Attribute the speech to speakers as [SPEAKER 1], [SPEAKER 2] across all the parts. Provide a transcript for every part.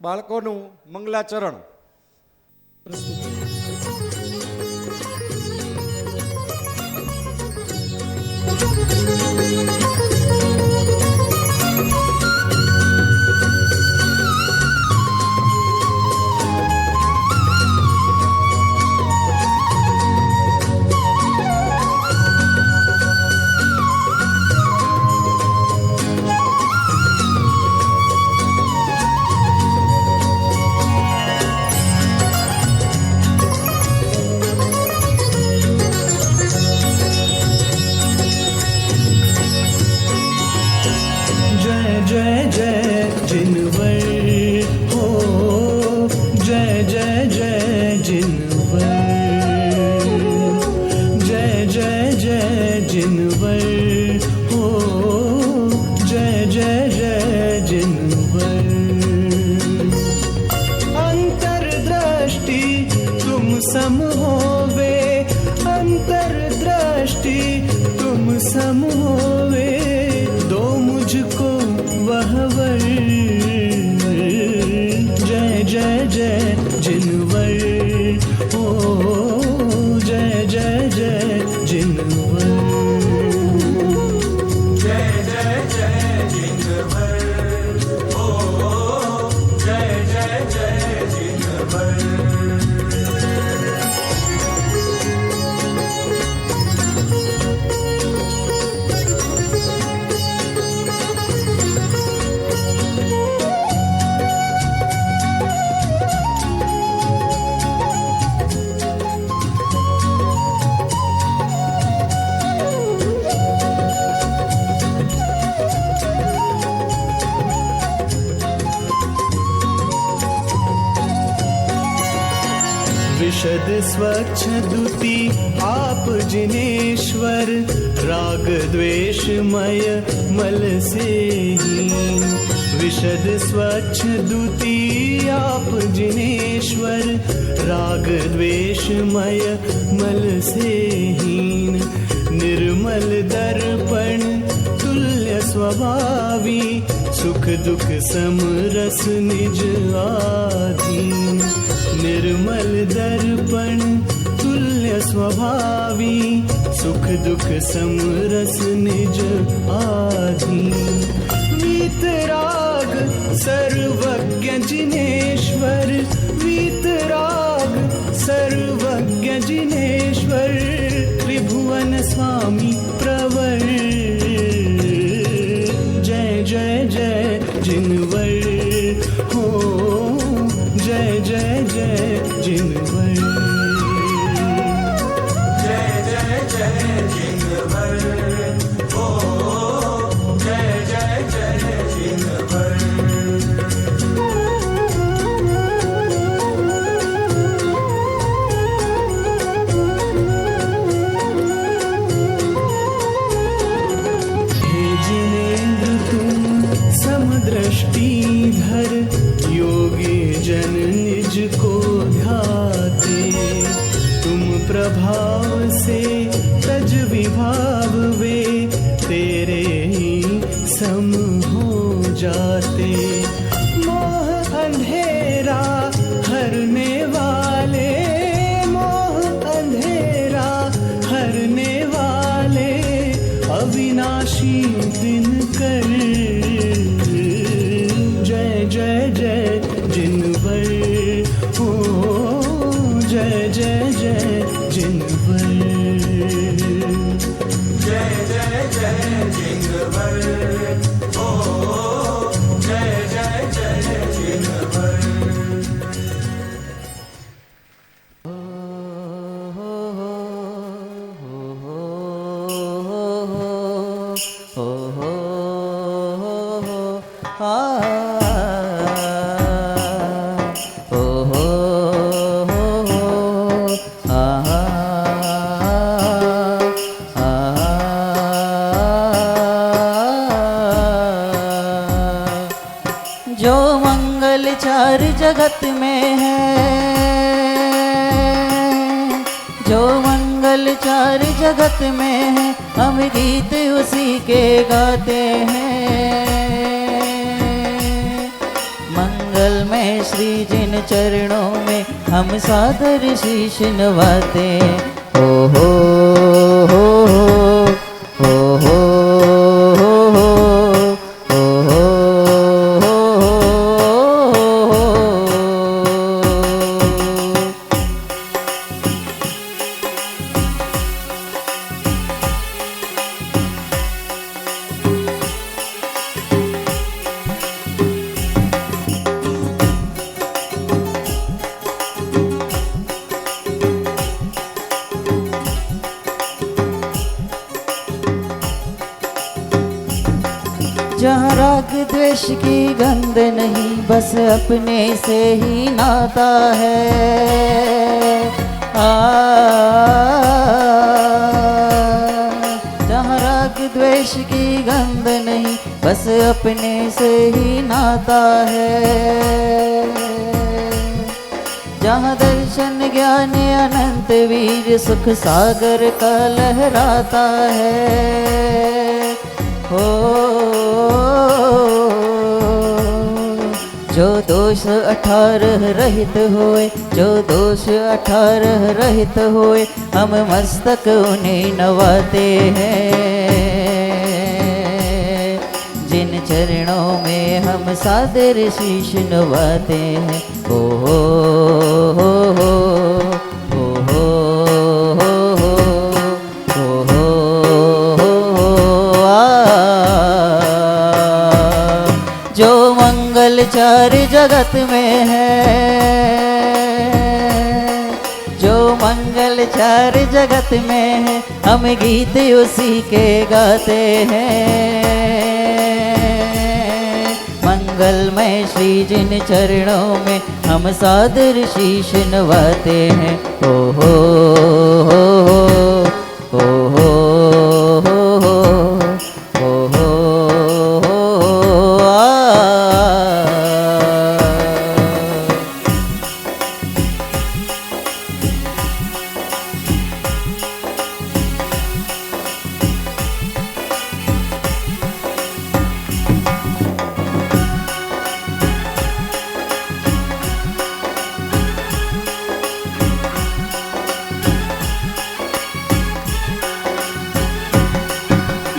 [SPEAKER 1] બાળકોનું મંગલાચરણ
[SPEAKER 2] सम होवे, अंतर्दृष्टि तुम सम होवे, दो मुझको वह वर। जय जय जय जिनवर, ओ जय जय जय जिनवर, जय जय जय जिनवर, ओ जय जय जय जिनवर। विशद स्वच्छ द्युति आप जिनेश्वर, राग द्वेषमय मल से हीन। विशद स्वच्छ द्युति आप जिनेश्वर, राग द्वेषमय मल से हीन। निर्मल दर्पण तुल्य स्वभावी, सुख दुख समरस निज आधीन। निर्मल दर्पण तुल्य स्वभावी, सुख दुख समरस निज आधीन। वीतराग सर्वज्ञ जिनेश्वर, वीतराग सर्वज्ञ जिनेश्वर, त्रिभुवन स्वामी प्रवर। जय जय जय जिनवर, हो जय जय जय जिनवर, जय जय जय जिनवर, ओ जय जय जय जिनवर। हे जिनेंद्र तुम समदृष्टिधर, योगी जन निज को ध्याते। तुम प्रभाव से तज विभाव वे, तेरे ही सम हो जाते। मोह अंधेरा हरने वाले, मोह अंधेरा हरने वाले, अविनाशी दिनकर। जय जय जय जिनवर, ओ जय जय जय जिनवर, जय जय जय जिनवर, ओ जय जय जय जिनवर।
[SPEAKER 3] जो मंगल चार जगत में है, जो मंगल चार जगत में है, हम गीत उसी के गाते हैं। मंगल में चरणों में हम सादर शीश नवाते हैं। ओ हो हो हो हो हो हो हो। जहाँ राग द्वेष की गंध नहीं, बस अपने से ही नाता है। जहाँ राग द्वेष की गंध नहीं, बस अपने से ही नाता है। जहाँ दर्शन ज्ञान अनंत वीर सुख सागर का लहराता है। हो जो दोष 18 रहित होए, जो दोष 18 रहित होए, हम मस्तक उन्हें नवाते हैं। जिन चरणों में हम सादर शीश नवाते हैं। ओ हो हो हो हो हो हो हो हो हो जो मंगल चार जगत में है, जो मंगल चार जगत में है, हम गीत उसी के गाते हैं। मंगलमय श्री जिन चरणों में हम सादर शीश नवाते हैं। ओ हो हो हो हो हो हो हो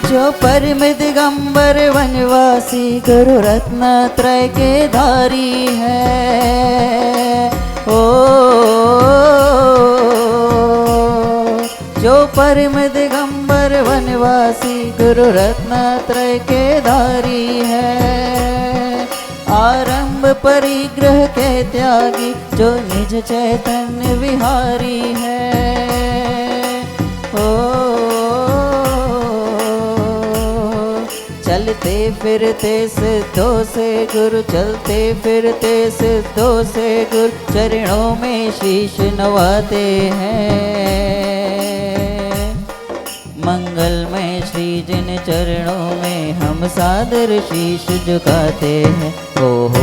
[SPEAKER 3] जो परम दिगंबर वनवासी गुरु रत्न त्रय के धारी है। ओ जो परम दिगंबर वनवासी गुरु रत्न त्रय के धारी है। आरंभ परिग्रह के त्यागी जो निज चैतन्य विहारी है। ओ चलते फिरते सिद्धों से गुरु, चलते फिरते सिद्धों से गुरु, चरणों में शीश नवाते हैं। मंगलमय श्री जिन चरणों में हम सादर शीश झुकाते हैं। ओ हो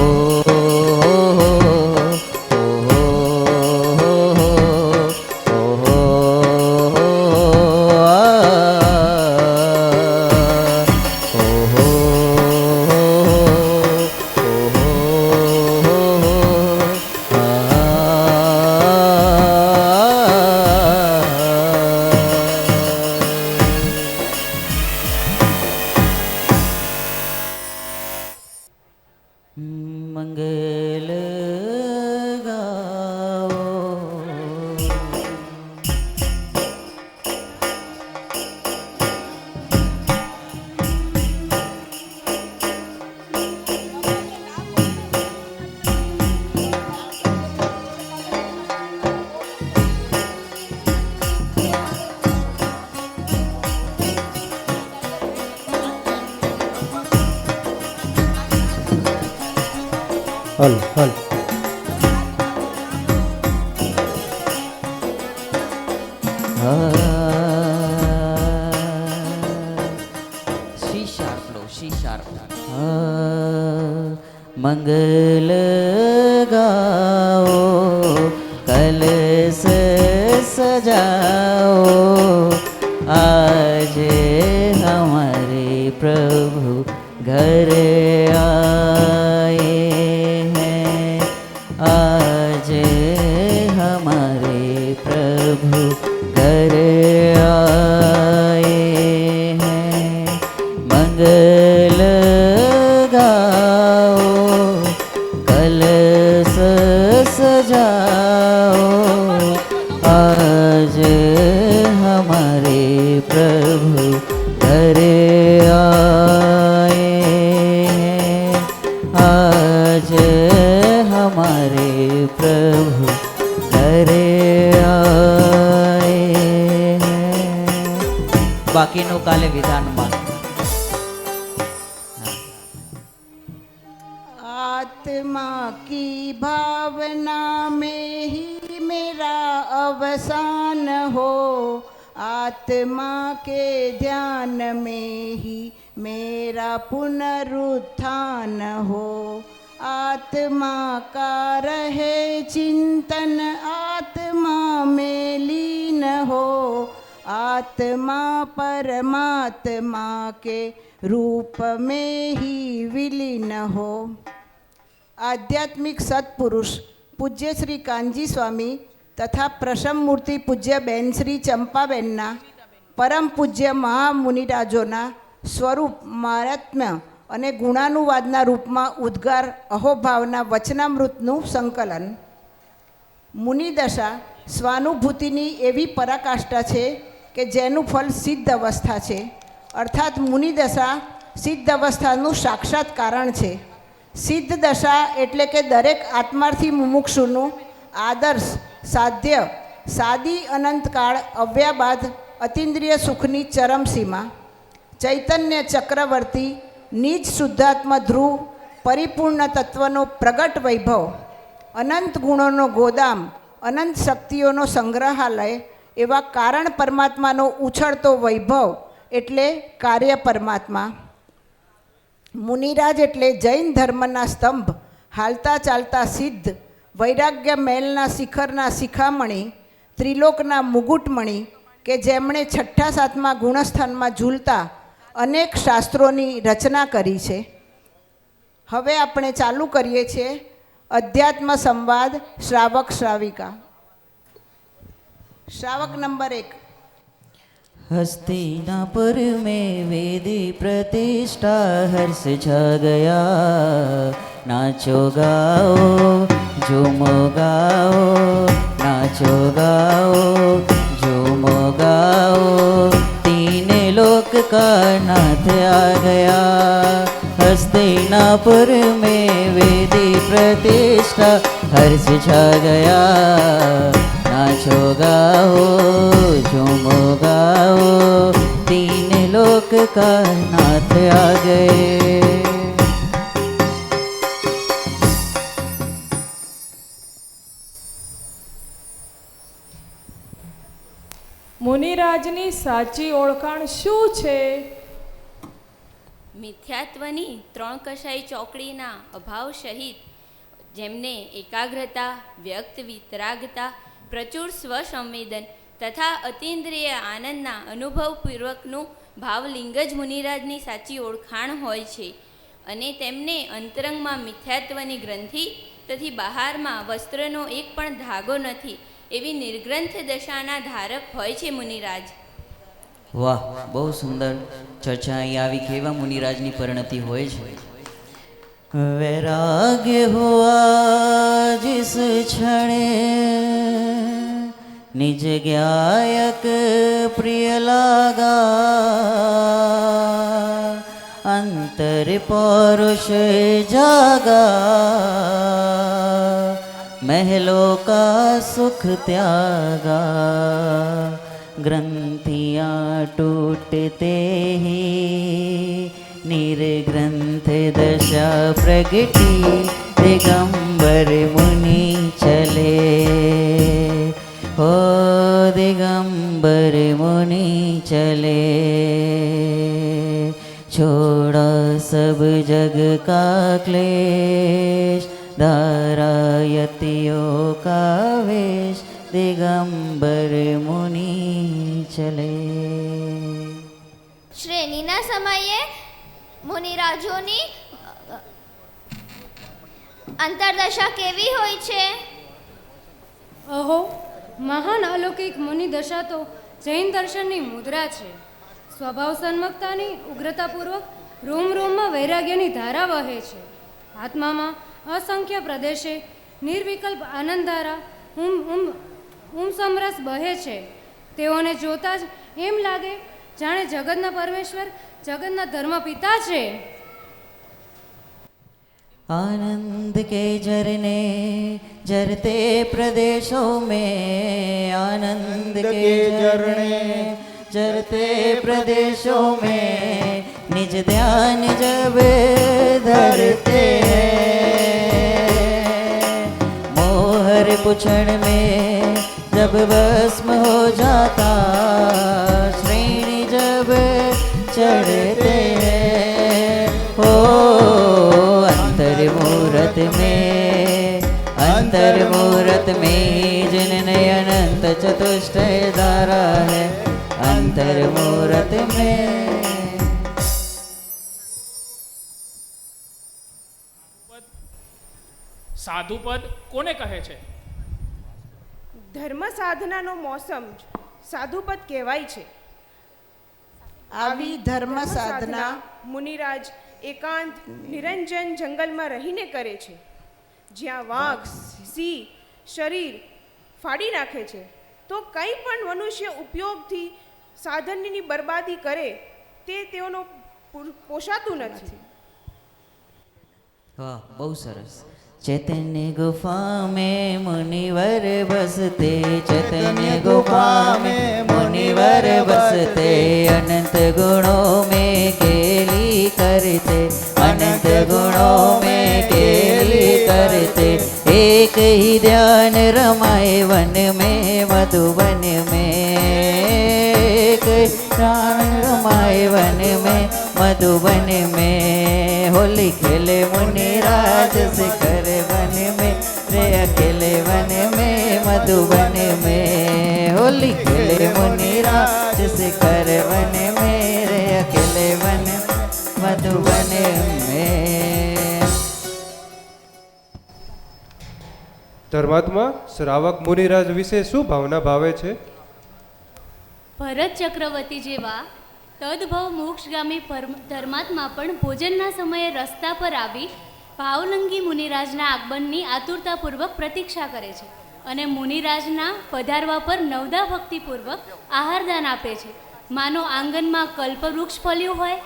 [SPEAKER 3] मंगल गाओ।
[SPEAKER 1] हल हल
[SPEAKER 3] शी शार्प लो, शी शार्प। मंगल गाओ, कलश सजाओ, आज हमारे प्रभु घर आए हैं। प्रभु घर आए हैं, आज हमारे प्रभु घर आए हैं. બાકીનું કાલે વિધાનમાં.
[SPEAKER 4] आत्मा की भावना में ही मेरा अवसान हो, आत्मा के ध्यान में ही मेरा पुनरुत्थान हो. आत्मा का रहे चिंतन आत्मा में लीन हो, आत्मा परमात्मा के रूप में ही विलीन हो. आध्यात्मिक सत्पुरुष પૂજ્ય શ્રી કાનજી સ્વામી તથા પ્રસમ મૂર્તિ પૂજ્ય બેન શ્રી ચંપાબેનના પરમ પૂજ્ય મહામુનિરાજોના સ્વરૂપ મહાત્મ્ય અને ગુણાનુવાદના રૂપમાં ઉદ્ગાર અહોભાવના વચનામૃતનું સંકલન. મુનિદશા સ્વાનુભૂતિની એવી પરાકાષ્ઠા છે કે જેનું ફળ સિદ્ધ અવસ્થા છે, અર્થાત મુનિદશા સિદ્ધ અવસ્થાનું સાક્ષાત કારણ છે. સિદ્ધ દશા એટલે કે દરેક આત્માર્થી મુમુક્ષુનું આદર્શ સાધ્ય સાદી અનંતકાળ અવ્યાબાદ અતિન્દ્રિય સુખની ચરમસીમા. ચૈતન્ય ચક્રવર્તી નિજ શુદ્ધાત્મા ધ્રુવ પરિપૂર્ણ તત્વનો પ્રગટ વૈભવ, અનંત ગુણોનો ગોદામ, અનંત શક્તિઓનો સંગ્રહાલય એવા કારણ પરમાત્માનો ઉછળતો વૈભવ એટલે કાર્ય પરમાત્મા. મુનિરાજ એટલે જૈન ધર્મના સ્તંભ, હાલતા ચાલતા સિદ્ધ, વૈરાગ્ય મહેલના શિખરના શિખામણી, ત્રિલોકના મુગુટમણી કે જેમણે છઠ્ઠા સાતમા ગુણસ્થાનમાં ઝૂલતા અનેક શાસ્ત્રોની રચના કરી છે. હવે આપણે ચાલુ કરીએ છીએ અધ્યાત્મ સંવાદ શ્રાવક શ્રાવિકા. श्रावक नंबर 1.
[SPEAKER 3] हस्तिनापुर में वेदी प्रतिष्ठा हर्ष छा गया, नाचो गाओ झूमो गाओ, नाचो गाओ झूमो गाओ, तीन लोक का नाथ आ गया. हस्तिनापुर में वेदी प्रतिष्ठा हर्ष छा गया, नाचो गाओ झूमो गाओ, तीन लोक का नाथ आ गए.
[SPEAKER 5] મુનિરાજની સાચી ઓળખાણ શું છે?
[SPEAKER 6] મિથ્યાત્વની ત્રણ કશાઈ ચોકડીના અભાવ સહિત જેમને એકાગ્રતા, વ્યક્ત વિતરાગતા, પ્રચુર સ્વસંવેદન તથા અતિન્દ્રિય આનંદના અનુભવપૂર્વકનું ભાવલિંગ જ મુનિરાજની સાચી ઓળખાણ હોય છે. અને તેમને અંતરંગમાં મિથ્યાત્વની ગ્રંથિ તથી બહારમાં વસ્ત્રનો એક પણ ધાગો નથી એવી નિર્ગ્રંથ દશાના ધારક હોય છે મુનિરાજ.
[SPEAKER 3] વાહ, બહુ સુંદર ચર્ચા અહીં આવી. કેવા મુનિરાજની પરિણતિ હોય છે. वैराग्य हुआ जिस क्षणे निज ज्ञायक प्रिय लागा, अंतर पौरुष जागा, महलों का सुख त्यागा, ग्रंथियाँ टूटते ही निर्ग्रंथ दशा प्रगटी, दिगंबर मुनि चले, हो दिगंबर मुनि चले, छोड़ा सब जग का क्लेश, धारायतियों का वेश, दिगंबर मुनि चले.
[SPEAKER 7] શ્રેણીના સમયે મુનિરાજોની અંતરદશા કેવી હોય છે?
[SPEAKER 8] અહો, મહાન અલૌકિક મુનિદશા તો જૈન દર્શનની મુદ્રા છે. સ્વભાવ સન્મુખતાની ઉગ્રતાપૂર્વક રોમ રોમમાં વૈરાગ્યની ધારા વહે છે. આત્મામાં અસંખ્ય પ્રદેશે નિર્વિકલ્પ આનંદધારા સમરસ બહે છે. તેઓને જોતાં જ એમ લાગે જાણે જગતના પરમેશ્વર જગતના ધર્મ પિતા છે.
[SPEAKER 3] आनंद के झरने झरते प्रदेशों में, आनंद के झरने झरते प्रदेशों में निज ध्यान जब धरते हैं, मोहर पुछड़ में जब भस्म हो जाता, श्रेणी जब चढ़ते हैं, हो अंतर मूरत में जिनने अनंत चतुष्टय धारा है, अंतर मूरत में.
[SPEAKER 9] સાધુપદ કોને કહે છે?
[SPEAKER 10] ધર્મ સાધનાનો મોસમ સાધુપદ કહેવાય છે.
[SPEAKER 4] આવી ધર્મ સાધના
[SPEAKER 10] મુનિરાજ એકાંત નિરંજન જંગલમાં રહીને કરે છે, જ્યાં વાઘ સિંહ શરીર ફાડી નાખે છે, તો કંઈ પણ મનુષ્ય ઉપયોગથી સાધનની બરબાદી કરે તે તેઓનો પોષાતું નથી.
[SPEAKER 3] વાહ, બહુ સરસ. चैतन्य गुफा में मुनिवर बसते, चैतन्य गुफा में मुनिवर बसते, अनंत गुणों में केली करते, अनंत गुणों में केली करते, एक ही ध्यान रमाए वन में मधुबन में, एक ध्यान रमाए वन में मधुबन में, होली खेले मुनिराज शिखर वन में रे अकेले वन में मधुबन में, होली खेले मुनिराज शिखर वन में रे अकेले वन मधुबन में.
[SPEAKER 1] ધર્માત્મા શ્રાવક મુનિરાજ વિશે શું ભાવના ભાવે છે?
[SPEAKER 11] ભરત ચક્રવર્તી જેવા તદભવ મોક્ષગામી ધર્માત્મા પણ ભોજનના સમયે રસ્તા પર આવી ભાવલંગી મુનિરાજના આગમનની આતુરતાપૂર્વક પ્રતીક્ષા કરે છે અને મુનિરાજના પધારવા પર નવદા ભક્તિપૂર્વક આહારદાન આપે છે, માનો આંગણમાં કલ્પવૃક્ષ ફળ્યું હોય.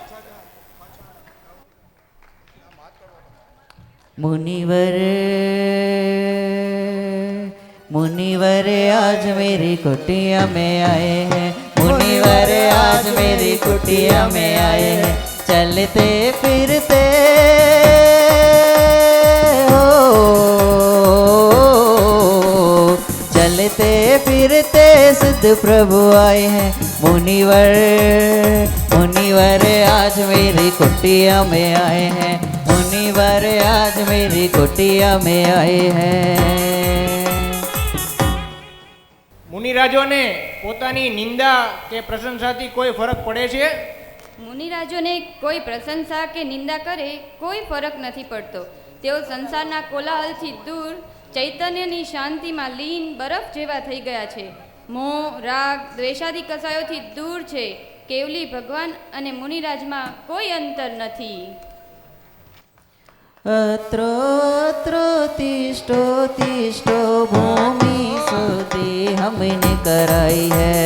[SPEAKER 3] मुनिवर आज मेरी कुटिया में आए हैं, मुनिवर आज मेरी कुटिया में आए हैं, चलते फिरते हो, चलते फिरते सिद्ध प्रभु आए हैं, मुनिवर आज मेरी कुटिया में आए हैं, मुनिवर आज मेरी कुटिया में आए हैं.
[SPEAKER 9] મુનિરાજોને પોતાની નિંદા કે પ્રશંસાથી કોઈ ફરક પડે છે?
[SPEAKER 12] મુનિરાજોને કોઈ પ્રશંસા કે નિંદા કરે કોઈ ફરક નથી પડતો. તેઓ સંસારના કોલાહલથી દૂર ચૈતન્યની શાંતિમાં લીન બરફ જેવા થઈ ગયા છે. મોહ રાગ દ્વેષાદી કસાયોથી દૂર છે. કેવલી ભગવાન અને મુનિરાજમાં કોઈ અંતર નથી.
[SPEAKER 3] अत्रो तिष्ठो भूमि सुधि हमने कराई है,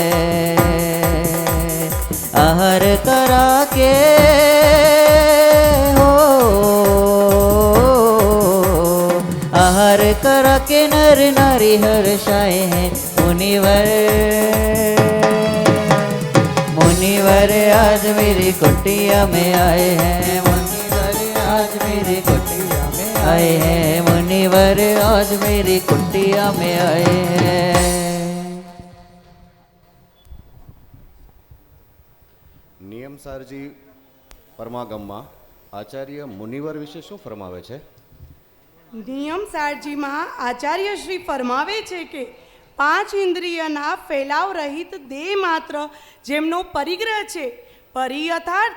[SPEAKER 3] आहर करा के हो, आहर करा के नर नारी हर्षाए हैं, मुनिवर आज मेरी कुटिया में आए हैं, आज मेरी कुटिया में आए हैं, मुनिवर आज मेरी कुटिया में आए हैं.
[SPEAKER 13] નિયમસારજી પરમાગમમાં આચાર્ય મુનિવર વિશે શું ફરમાવે છે?
[SPEAKER 14] નિયમસારજીમાં આચાર્ય શ્રી ફરમાવે છે કે 5 ઇન્દ્રિયના ફેલાવ રહિત દેહ માત્ર જેમનો પરિગ્રહ છે, પરિ અર્થાત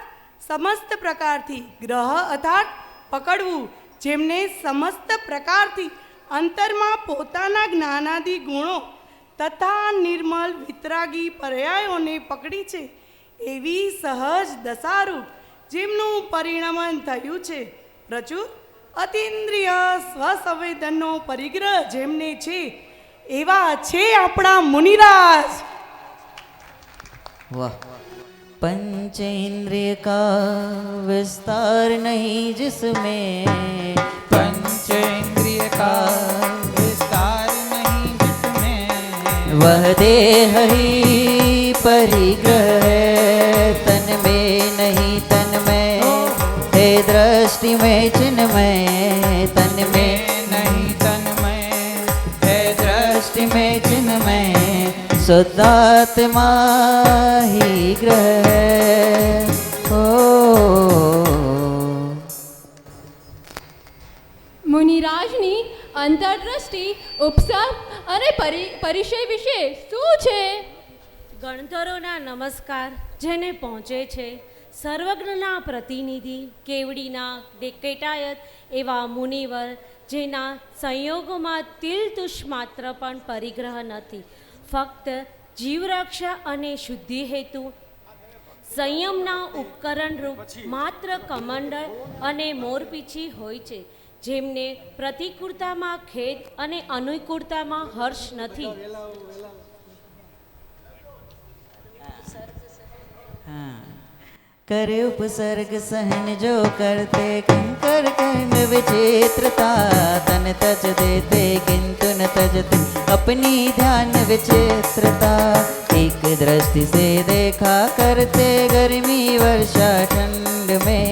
[SPEAKER 14] સમસ્ત પ્રકારથી, ગ્રહ અર્થાત પકડવું, જેમને સમસ્ત પ્રકારથી અંતરમાં પોતાના જ્ઞાનાદિ ગુણો તથા નિર્મલ વિતરાગી પર્યાયોને પકડી છે, એવી સહજ દશારૂપ જેમનું પરિણમન થયું છે, પ્રચુર અતિન્દ્રિય સ્વસંવેદનનો પરિગ્રહ જેમને છે, એવા છે આપણા મુનિરાજ.
[SPEAKER 3] વાહ, पंचेंद्रिय का विस्तार नहीं जिसमें,
[SPEAKER 15] पंचेंद्रिय का विस्तार नहीं जिसमें,
[SPEAKER 3] वह देह ही परिग्रह है तन में नहीं तन में, है दृष्टि में चिन्मय तन में
[SPEAKER 15] नहीं तन में,
[SPEAKER 3] है दृष्टि में चिन्मय, शुद्धात्मा ही ग्रह है।
[SPEAKER 5] મુનિરાજની અંતરદ્રષ્ટિ ઉપસર્ગ અને પરિચય વિશે શું છે?
[SPEAKER 16] ગણધરોના નમસ્કાર જેને પહોંચે છે, સર્વજ્ઞના પ્રતિનિધિ કેવડીના કેટાયત એવા મુનિવર, જેના સંયોગોમાં તિલ તુષ માત્ર પણ પરિગ્રહ નથી, ફક્ત જીવરક્ષા અને શુદ્ધિ હેતુ સંયમના ઉપકરણ રૂપ માત્ર કમંડળ અને મોરપીંછી હોય છે, જેમને પ્રતિકૂળતામાં ખેદ અને અનુકૂળતામાં હર્ષ નથી.
[SPEAKER 3] करे उपसर्ग सहन जो करते, किंकर कर्ण विचित्रता, तन तज देते किंतु न तजते अपनी ध्यान विचित्रता, एक दृष्टि से देखा करते गर्मी वर्षा ठंड में,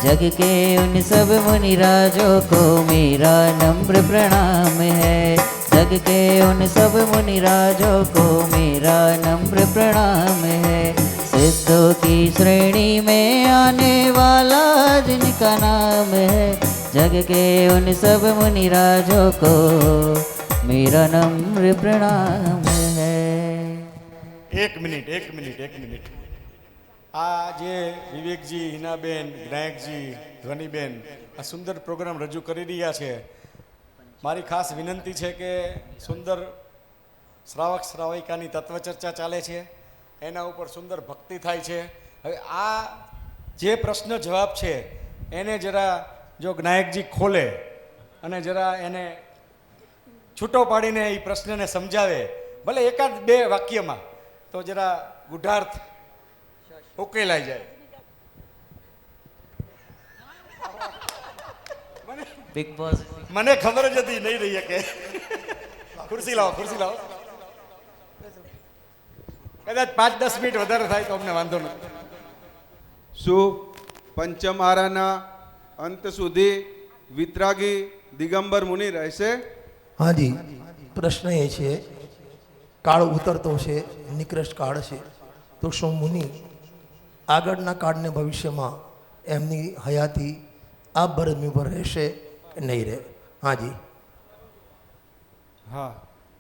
[SPEAKER 3] जग के उन सब मुनिराजों को मेरा नम्र प्रणाम है, जग के उन सब मुनिराजों को मेरा नम्र प्रणाम है, सिद्धों की श्रेणी में आने वाला जिनका नाम है, जग के उन सब मुनिराजों को मेरा नम्र प्रणाम है.
[SPEAKER 17] एक मिनिट આ જે વિવેકજી, હિનાબેન, વિનાયકજી, ધ્વનિબેન આ સુંદર પ્રોગ્રામ રજૂ કરી રહ્યા છે, મારી ખાસ વિનંતી છે કે સુંદર શ્રાવક શ્રાવિકાની તત્વચર્ચા ચાલે છે, એના ઉપર સુંદર ભક્તિ થાય છે. હવે આ જે પ્રશ્ન જવાબ છે એને જરા જો જ્ઞાયકજી ખોલે અને જરા એને છૂટો પાડીને એ પ્રશ્નને સમજાવે, ભલે એકાદ બે વાક્યમાં, તો જરા ગુઢાર્થ ઉકેલાઈ જાય.
[SPEAKER 3] બિગ બોસ
[SPEAKER 17] મને ખબર જ હતી નહીં રહી કે ખુરશી લાવો કદાચ 5-10 મિનિટ વધારે થાય તો અમને વાંધો નથી.
[SPEAKER 18] શું પંચમ આરાના અંત સુધી વિતરાગી દિગંબર મુનિ રહેશે?
[SPEAKER 19] હાજી, પ્રશ્ન એ છે, કાળ ઉતરતો છે, નિકૃષ્ટ કાળ છે, તો શું મુનિ આગળના કાળને ભવિષ્યમાં એમની હયાતી આ ભરતભૂમિ પર રહેશે કે નહીં રહે? હાજી.
[SPEAKER 1] હા,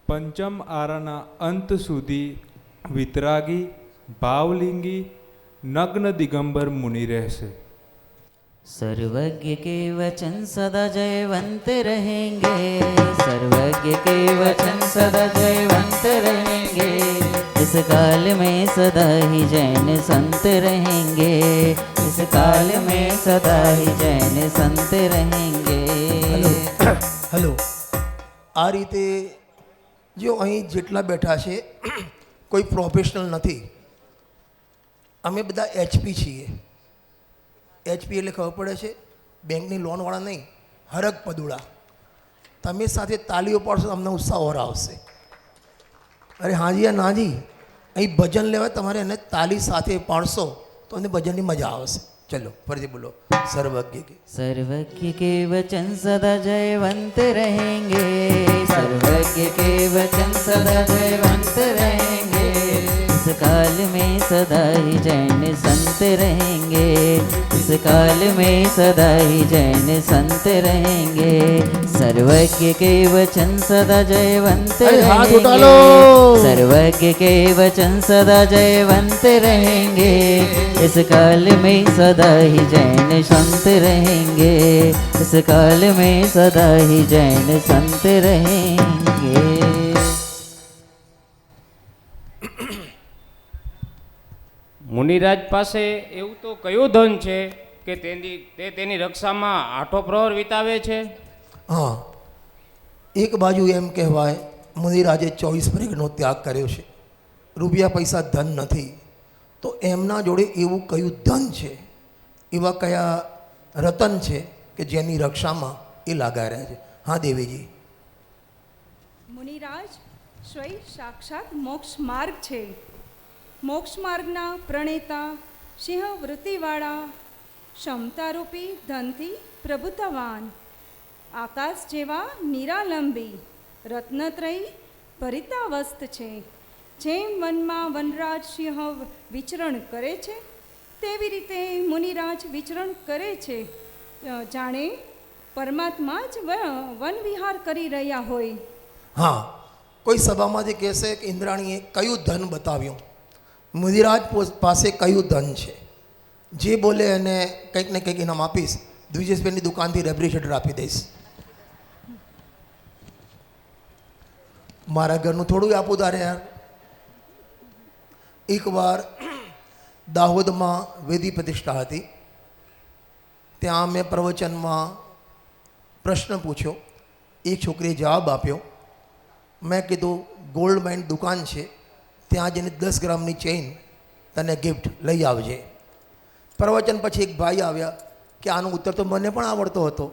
[SPEAKER 1] પંચમ આરાના અંત સુધી વિતરાગી ભાવલિંગી નગ્ન દિગંબર મુનિ રહેશે.
[SPEAKER 3] सर्वज्ञ के वचन सदा जयवंत रहेंगे, सर्वज्ञ के वचन सदा जयवंत रहेंगे, इस काल में सदा ही जैन संत रहेंगे, इस काल में सदा ही जैन संत रहेंगे.
[SPEAKER 19] હેલો, આ રીતે જો અહીં જેટલા બેઠા છે કોઈ પ્રોફેશનલ નથી, અમે બધા એચપી છીએ. એચપી એટલે ખબર પડે છે, બેંકની લોનવાળા નહીં, હરક પદુડા. તમે સાથે તાલીઓ પાડશો અમને ઉત્સાહ ઓર આવશે. અરે હાજી યા નાજી, અહીં ભજન લેવાય, તમારે એને તાલી સાથે પાડશો તો અમને ભજનની મજા આવશે. ચલો ફરીથી બોલો.
[SPEAKER 3] सर्वज्ञ के वचन सदा जयवंत रहेंगे, सर्वज्ञ के वचन सदा जयवंत रहेंगे, इस काल में सदा ही जैन संत रहेंगे, इस काल में सदा ही जैन संत रहेंगे. सर्वज्ञ के वचन सदा जयवंत रहेंगे, सर्वज्ञ के वचन सदा जयवंत रहेंगे, इस काल में सदा ही जैन संत रहेंगे, इस काल में सदा ही जैन संत रहेंगे.
[SPEAKER 9] મુનિરાજ પાસે એવું તો કયું ધન છે કે તેની રક્ષામાં આઠો પ્રહર વિતાવે છે?
[SPEAKER 19] હા, એક બાજુ એમ કહેવાય મુનિરાજે 24 પરિગ્રહનો ત્યાગ કર્યો છે, રૂપિયા પૈસા ધન નથી, તો એમના જોડે એવું કયું ધન છે, એવા કયા રતન છે કે જેની રક્ષામાં એ લાગા રહ્યા છે? હા દેવીજી.
[SPEAKER 20] મુનિરાજ, શ્રી સાક્ષાત મોક્ષ માર્ગ છે. મોક્ષ માર્ગના પ્રણેતા સિંહ વૃત્તિવાળા ક્ષમતારૂપી ધનથી પ્રભુતાવાન આકાશ જેવા નિરાલંબી રત્નત્રયી ભરિતાવસ્ત છે. જેમ વનમાં વનરાજ સિંહ વિચરણ કરે છે તેવી રીતે મુનિરાજ વિચરણ કરે છે. જાણે પરમાત્મા જ વન વિહાર કરી રહ્યા હોય.
[SPEAKER 19] હા, કોઈ સભામાંથી કહેશે કે ઇન્દ્રાણીએ કયું ધન બતાવ્યું, મુનિરાજ પાસે કયું ધન છે, જે બોલે એને કંઈક ને કંઈક ઇનામ આપીશ. દ્વિજેશભાઈની દુકાનથી રેફ્રિજરેટર આપી દઈશ. મારા ઘરનું થોડું આપું તારે યાર. એકવાર દાહોદમાં વેદી પ્રતિષ્ઠા હતી. ત્યાં મેં પ્રવચનમાં પ્રશ્ન પૂછ્યો. એક છોકરીએ જવાબ આપ્યો. મેં કીધું ગોલ્ડ માઇન દુકાન છે, ત્યાં જઈને 10 ગ્રામની ચેઇન તને ગિફ્ટ લઈ આવજે. પ્રવચન પછી એક ભાઈ આવ્યા કે આનો ઉત્તર તો મને પણ આવડતો હતો.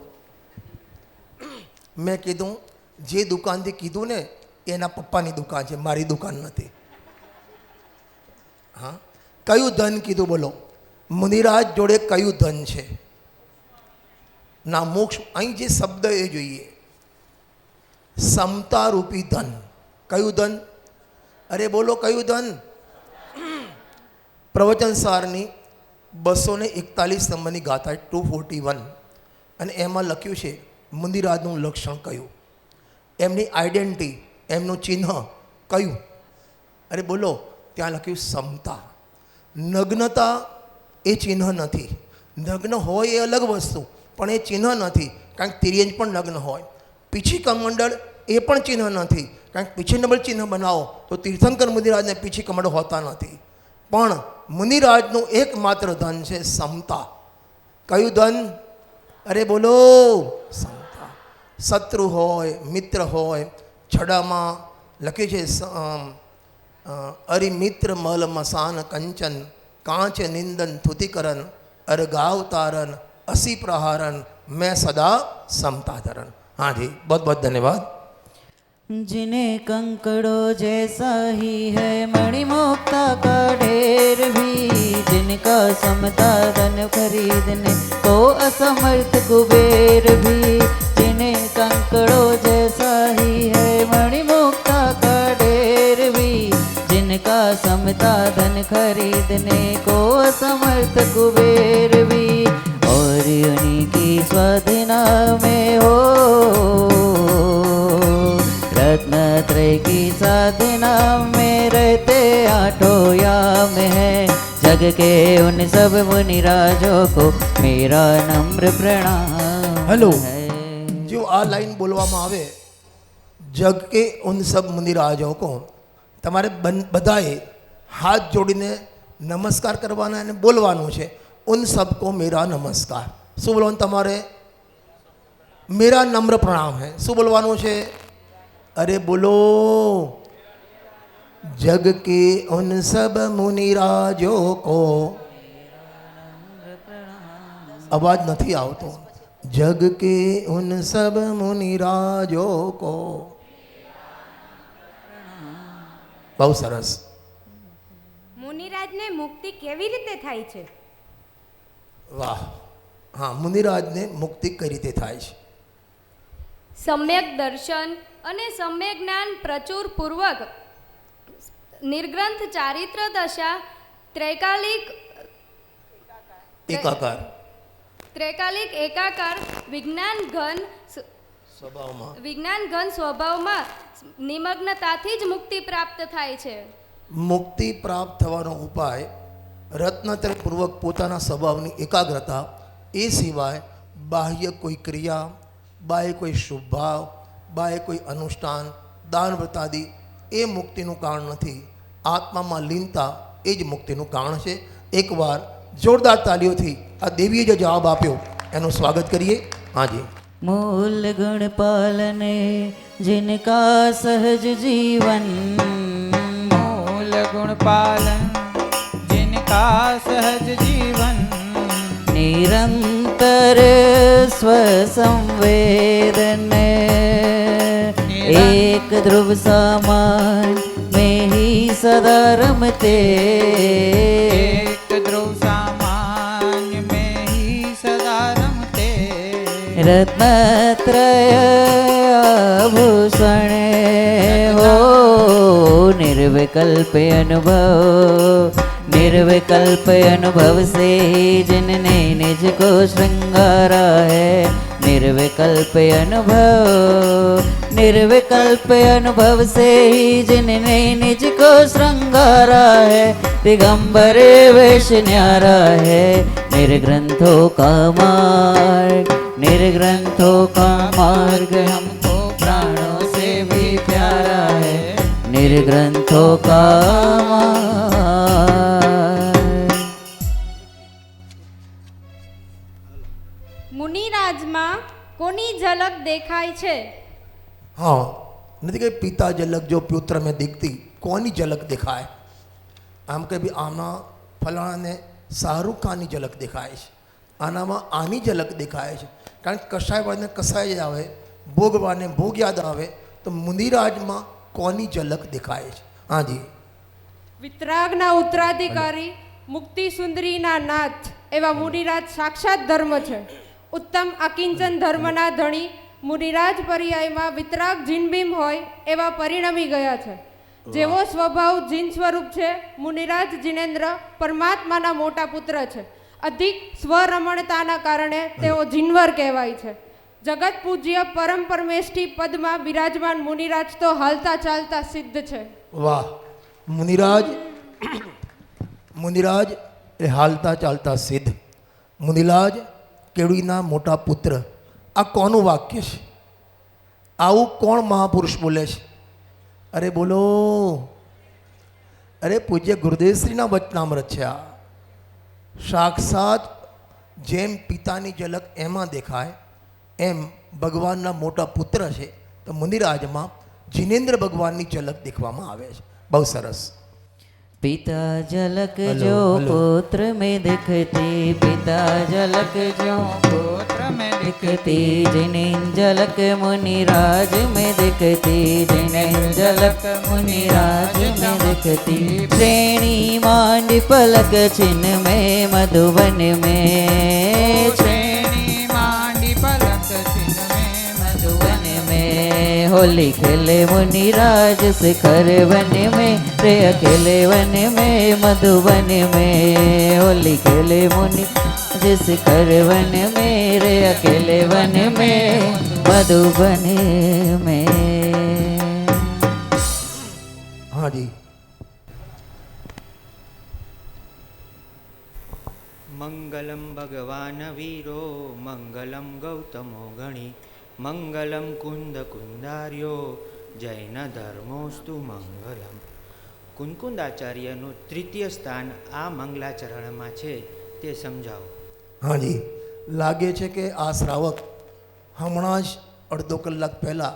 [SPEAKER 19] મેં કીધું જે દુકાનથી કીધું ને એના પપ્પાની દુકાન છે, મારી દુકાન નથી. હા, કયું ધન કીધું બોલો? મુનિરાજ જોડે કયું ધન છે? ના મોક્ષ. અહીં જે શબ્દ એ જોઈએ, સમતારૂપી ધન. કયું ધન? અરે બોલો કયું ધન? પ્રવચન સારની 241 નંબરની ગાથા 241, અને એમાં લખ્યું છે મુનિરાજનું લક્ષણ કયું, એમની આઈડેન્ટિટી, એમનું ચિહ્ન કયું? અરે બોલો, ત્યાં લખ્યું સમતા. નગ્નતા એ ચિહ્ન નથી. નગ્ન હોય એ અલગ વસ્તુ, પણ એ ચિહ્ન નથી, કારણ કે તિર્યંજ પણ નગ્ન હોય. પીછી કમંડળ એ પણ ચિહ્ન નથી, કારણ કે પીછી નંબર ચિહ્ન બનાવો તો તીર્થંકર મુનિરાજને પીછી કમંડળ હોતા નથી. પણ મુનિરાજનું એકમાત્ર ધન છે સમતા. કયું ધન? અરે બોલો, સમતા. શત્રુ હોય, મિત્ર હોય, છડામાં લખ્યું છે અરિમિત્ર મલ મસાન કંચન કાંચ નિંદન થુતિકરણ અરગાવતારણ અસી પ્રહારણ મેં સદા સમતાધરણ. हाँ जी, बहुत बहुत धन्यवाद.
[SPEAKER 3] जिन्हें कंकड़ों जैसा ही है मणिमुक्ता का ढेर भी, जिनका समता धन खरीदने को असमर्थ कुबेर भी. जिन्हें कंकड़ों जैसा ही है मणिमुक्ता का ढेर भी, जिनका समता धन खरीदने को असमर्थ कुबेर भी. और उन्हीं की स्वाधीना में हो रत्नत्रय की साधना में रहते आठों याम है. जग के उन सब मुनिराजों को मेरा नम्र प्रणाम.
[SPEAKER 19] हेलो, जो आ लाइन बोलવામાં આવે, જગ કે ઉન સબ મુનિરાજો કો, તમારે બધાએ હાથ જોડીને નમસ્કાર કરવાના અને બોલવાનું છે, ઉન સબકો મેરા નમસ્કાર. શું બોલવાનું તમારે? મેરા નમ્ર પ્રણામ હૈ. શું બોલવાનું છે? અરે બોલો, જગ કે ઉન સબ મુનિરાજો કો. અવાજ નથી આવતો. જગ કે ઉન સબ મુનિરાજો કો. બહુ સરસ.
[SPEAKER 12] મુનિરાજને મુક્તિ કેવી રીતે થાય છે?
[SPEAKER 19] વાહ. હા, મુનિરાજને મુક્તિ કઈ રીતે થાય છે?
[SPEAKER 12] સમ્યક દર્શન અને સમ્યક જ્ઞાન પ્રચુર પૂર્વક નિર્ગ્રંથ ચારિત્ર દશા ત્રૈકાલિક એકાકાર વિજ્ઞાન ઘન સ્વભાવમાં નિમગ્નતાથી જ મુક્તિ પ્રાપ્ત થાય છે.
[SPEAKER 19] મુક્તિ પ્રાપ્ત થવાનો ઉપાય રત્નત્રયપૂર્વક પોતાના સ્વભાવની એકાગ્રતા, એ સિવાય બાહ્ય કોઈ ક્રિયા, બાહ્ય કોઈ શુભ ભાવ, બાહ્ય કોઈ અનુષ્ઠાન, દાન વ્રતાદિ એ મુક્તિનું કારણ નથી. આત્મામાં લીનતા એ જ મુક્તિનું કારણ છે. એકવાર જોરદાર તાલીઓથી આ દેવીએ જે જવાબ આપ્યો એનું સ્વાગત કરીએ. હાજી.
[SPEAKER 3] मूल गुण पालने जिनका सहज जीवन, मूल गुण
[SPEAKER 15] गुण पालन जिनका सहज जीवन
[SPEAKER 3] निरंतर स्वसंवेदन एक ध्रुव समान में ही सदा रमते
[SPEAKER 15] एक ध्रुव सामान्य में ही सदा रमते
[SPEAKER 3] रत्नत्रय आभूषण हो निर्विकल्प अनुभव से जिनने निज को श्रृंगारा है निर्विकल्प अनुभव से ही जिनने निज को श्रृंगारा है दिगंबर वेश न्यारा है निर्ग्रंथों का मार्ग हमको प्राणों से भी प्यारा है निर्ग्रंथों का
[SPEAKER 8] મુનિરાજમાં કોની ઝલક દેખાય છે?
[SPEAKER 19] हाँ नहीं कि पिता झलक जो पुत्र में दिखती कोनी झलक दिखाए आम के भी आना फलाना ने शाहरुख खान की झलक दिखाए आना में आनी झलक दिखाए कारण कसाय वाले कसाय आवे भोग वाले भोग याद आवे तो मुनिराज में कोनी झलक दिखाए हाँ जी
[SPEAKER 10] વિતરાગના ઉત્તરાધિકારી મુક્તિ સુંદરીના નાથ એવા મુનિરાજ સાક્ષાત ધર્મ છે. ઉત્તમ અકિંચન ધર્મના ધણી મુનિરાજ પર્યાયમાં વિતરાગ જીનબીમ હોય એવા પરિણમી ગયા છે. જેવો સ્વભાવ જીન સ્વરૂપ છે મુનિરાજ જીનેન્દ્ર પરમાત્માના મોટા પુત્ર છે. અધિક સ્વરમણતાના કારણે તેઓ જીનવર કહેવાય છે. જગત પૂજ્ય પરમ પરમેષ્ઠી પદમાં બિરાજમાન મુનિરાજ તો હાલતા ચાલતા સિદ્ધ છે.
[SPEAKER 19] वाह मुनिराज ए हालता चालता सिद्ध मुनिराज केवड़ीना मोटा पुत्र आ कोनु वाक्य है आવું કોણ મહાપુરુષ બોલે છે? અરે બોલો, અરે પૂજ્ય ગુરુદેવશ્રીના વચનામૃત છે આ. સાક્ષાત જેમ પિતાની ઝલક એમાં દેખાય એમ ભગવાનના મોટા પુત્ર છે તો મુનિરાજમાં जिनेन्द्र भगवान की झलक देखवामां आवे छे. बहुत सरस.
[SPEAKER 3] पिता झलक जो पुत्र में दिखती पिता झलक जो पुत्र में दिखती जिनेन्द्र झलक मुनिराज में दिखती जिनेन्द्र झलक मुनिराज में दिखती श्रेणी मांड पलक छिन में मधुबन में श्रेणी मांड पलक छिन में मधुबन में होली खेले मुनिराज शिखर वन में रे अकेले वन में मधुबन में होली खेले मुनिराज शिखर वन में रे अकेले वन में मधुबन में.
[SPEAKER 19] हाँ जी.
[SPEAKER 21] मंगलम भगवान वीरो मंगलम गौतमो गणी મંગલમ કુંદ કુંદાર્યો જૈન ધર્મોસ્તુ મંગલમ. કુંકુંદાચાર્યનું તૃતીય સ્થાન આ મંગલાચરણમાં છે તે સમજાવો.
[SPEAKER 19] હા જી, લાગે છે કે આ શ્રાવક હમણાં જ અડધો કલાક પહેલાં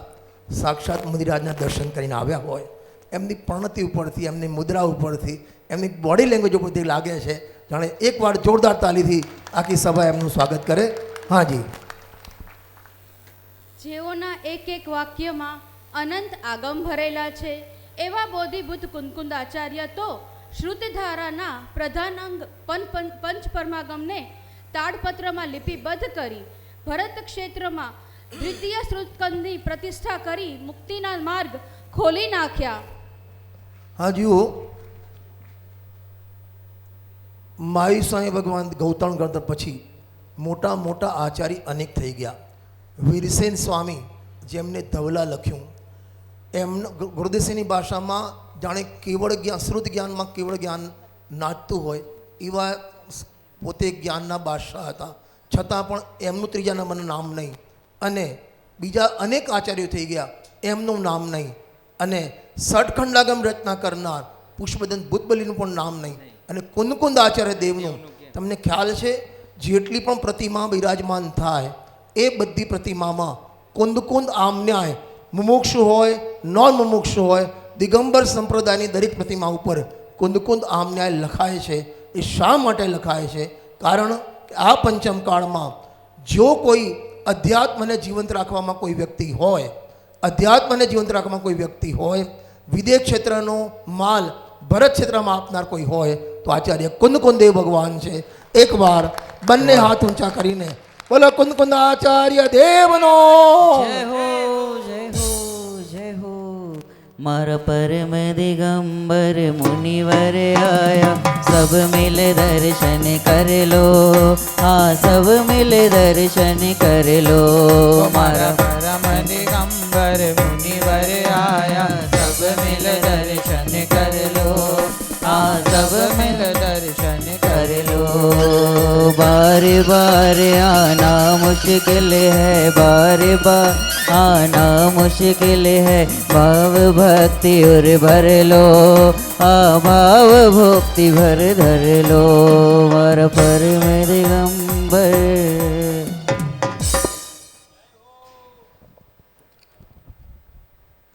[SPEAKER 19] સાક્ષાત મુનિરાજના દર્શન કરીને આવ્યા હોય. એમની પ્રણતિ ઉપરથી, એમની મુદ્રા ઉપરથી, એમની બોડી લેંગ્વેજ ઉપરથી લાગે છે જાણે એકવાર જોરદાર તાલીથી આખી સભા એમનું સ્વાગત કરે. હા જી.
[SPEAKER 11] જેઓના એક એક વાક્યમાં અનંત આગમ ભરેલા છે એવા બોધિભૂત કુંકુંદ આચાર્ય તો શ્રુતધારાના પ્રધાન અંગ પંચપરમાગમને તાડપત્રમાં લિપિબદ્ધ કરી ભરત ક્ષેત્રમાં દ્વિતીય શ્રુતકંદની પ્રતિષ્ઠા કરી મુક્તિના માર્ગ ખોલી નાખ્યા.
[SPEAKER 19] હા જુઓ, માઈ સ્વામી ભગવાન ગૌતમ ગણતર પછી મોટા મોટા આચાર્ય અનેક થઈ ગયા. વીરસેન સ્વામી જેમને ધવલા લખ્યું, એમનો ગુરુદેવની ભાષામાં જાણે કેવળ જ્ઞાન, શ્રુત જ્ઞાનમાં કેવળ જ્ઞાન નાચતું હોય એવા પોતે જ્ઞાનના બાદશાહ હતા. છતાં પણ એમનું ત્રીજા નંબરનું નામ નહીં, અને બીજા અનેક આચાર્યો થઈ ગયા એમનું નામ નહીં, અને ષટખંડાગમ રચના કરનાર પુષ્પદંત ભૂતબલીનું પણ નામ નહીં, અને કુંદકુંદ આચાર્ય દેવનું તમને ખ્યાલ છે જેટલી પણ પ્રતિમા બિરાજમાન થાય એ બધી પ્રતિમામાં કુંદકુંદ આમન્યાય મુમુક્ષુ હોય, નોન મુમુક્ષુ હોય, દિગંબર સંપ્રદાયની દરેક પ્રતિમા ઉપર કુંદકુંદ આમ ન્યાય લખાય છે એ શા માટે લખાય છે? કારણ કે આ પંચમકાળમાં જો કોઈ અધ્યાત્મને જીવંત રાખવામાં કોઈ વ્યક્તિ હોય, અધ્યાત્મને જીવંત રાખવામાં કોઈ વ્યક્તિ હોય, વિદેશ ક્ષેત્રનો માલ ભરત ક્ષેત્રમાં આપનાર કોઈ હોય તો આચાર્ય કુંદકુંદેવ ભગવાન છે. એકવાર બંને હાથ ઊંચા કરીને બોલો કુંદકુંદ આચાર્ય દેવનો
[SPEAKER 3] જય હો જય હો જય હો. મારા પરમ દિગંબર મુનિવર આયા, સબ મિલ દર્શન કર લો, હા સબ મિલ દર્શન કર લો.
[SPEAKER 15] મારા પરમ દિગંબર મુનિવર આયા, સબ મિલ દર્શન કર લો,
[SPEAKER 3] હા સબ
[SPEAKER 15] મિલ દર્શન
[SPEAKER 3] कर लो. बार बार आना मुश्किल है, बार बार आना मुश्किल है, भाव भक्ति और भर लो, हाँ भाव भक्ति भर धर लो. मारा परम दिगंबर.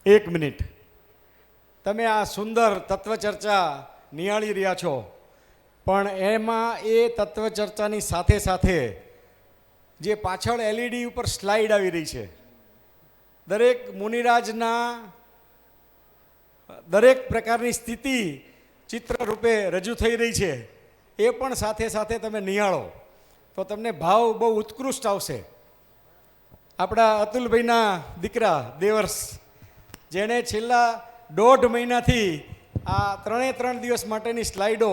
[SPEAKER 17] એક મિનિટ, તમે આ સુંદર તત્વચર્ચા નિહાળી રહ્યા છો, પણ એમાં એ તત્વચર્ચાની સાથે સાથે જે પાછળ એલઈડી ઉપર સ્લાઇડ આવી રહી છે, દરેક મુનિરાજના દરેક પ્રકારની સ્થિતિ ચિત્ર રૂપે રજૂ થઈ રહી છે, એ પણ સાથે સાથે તમે નિહાળો તો તમને ભાવ બહુ ઉત્કૃષ્ટ આવશે. આપણા અતુલભાઈના દીકરા દેવર્ષ, જેણે છેલ્લા 1.5 મહિનાથી આ 3 દિવસ માટેની સ્લાઇડો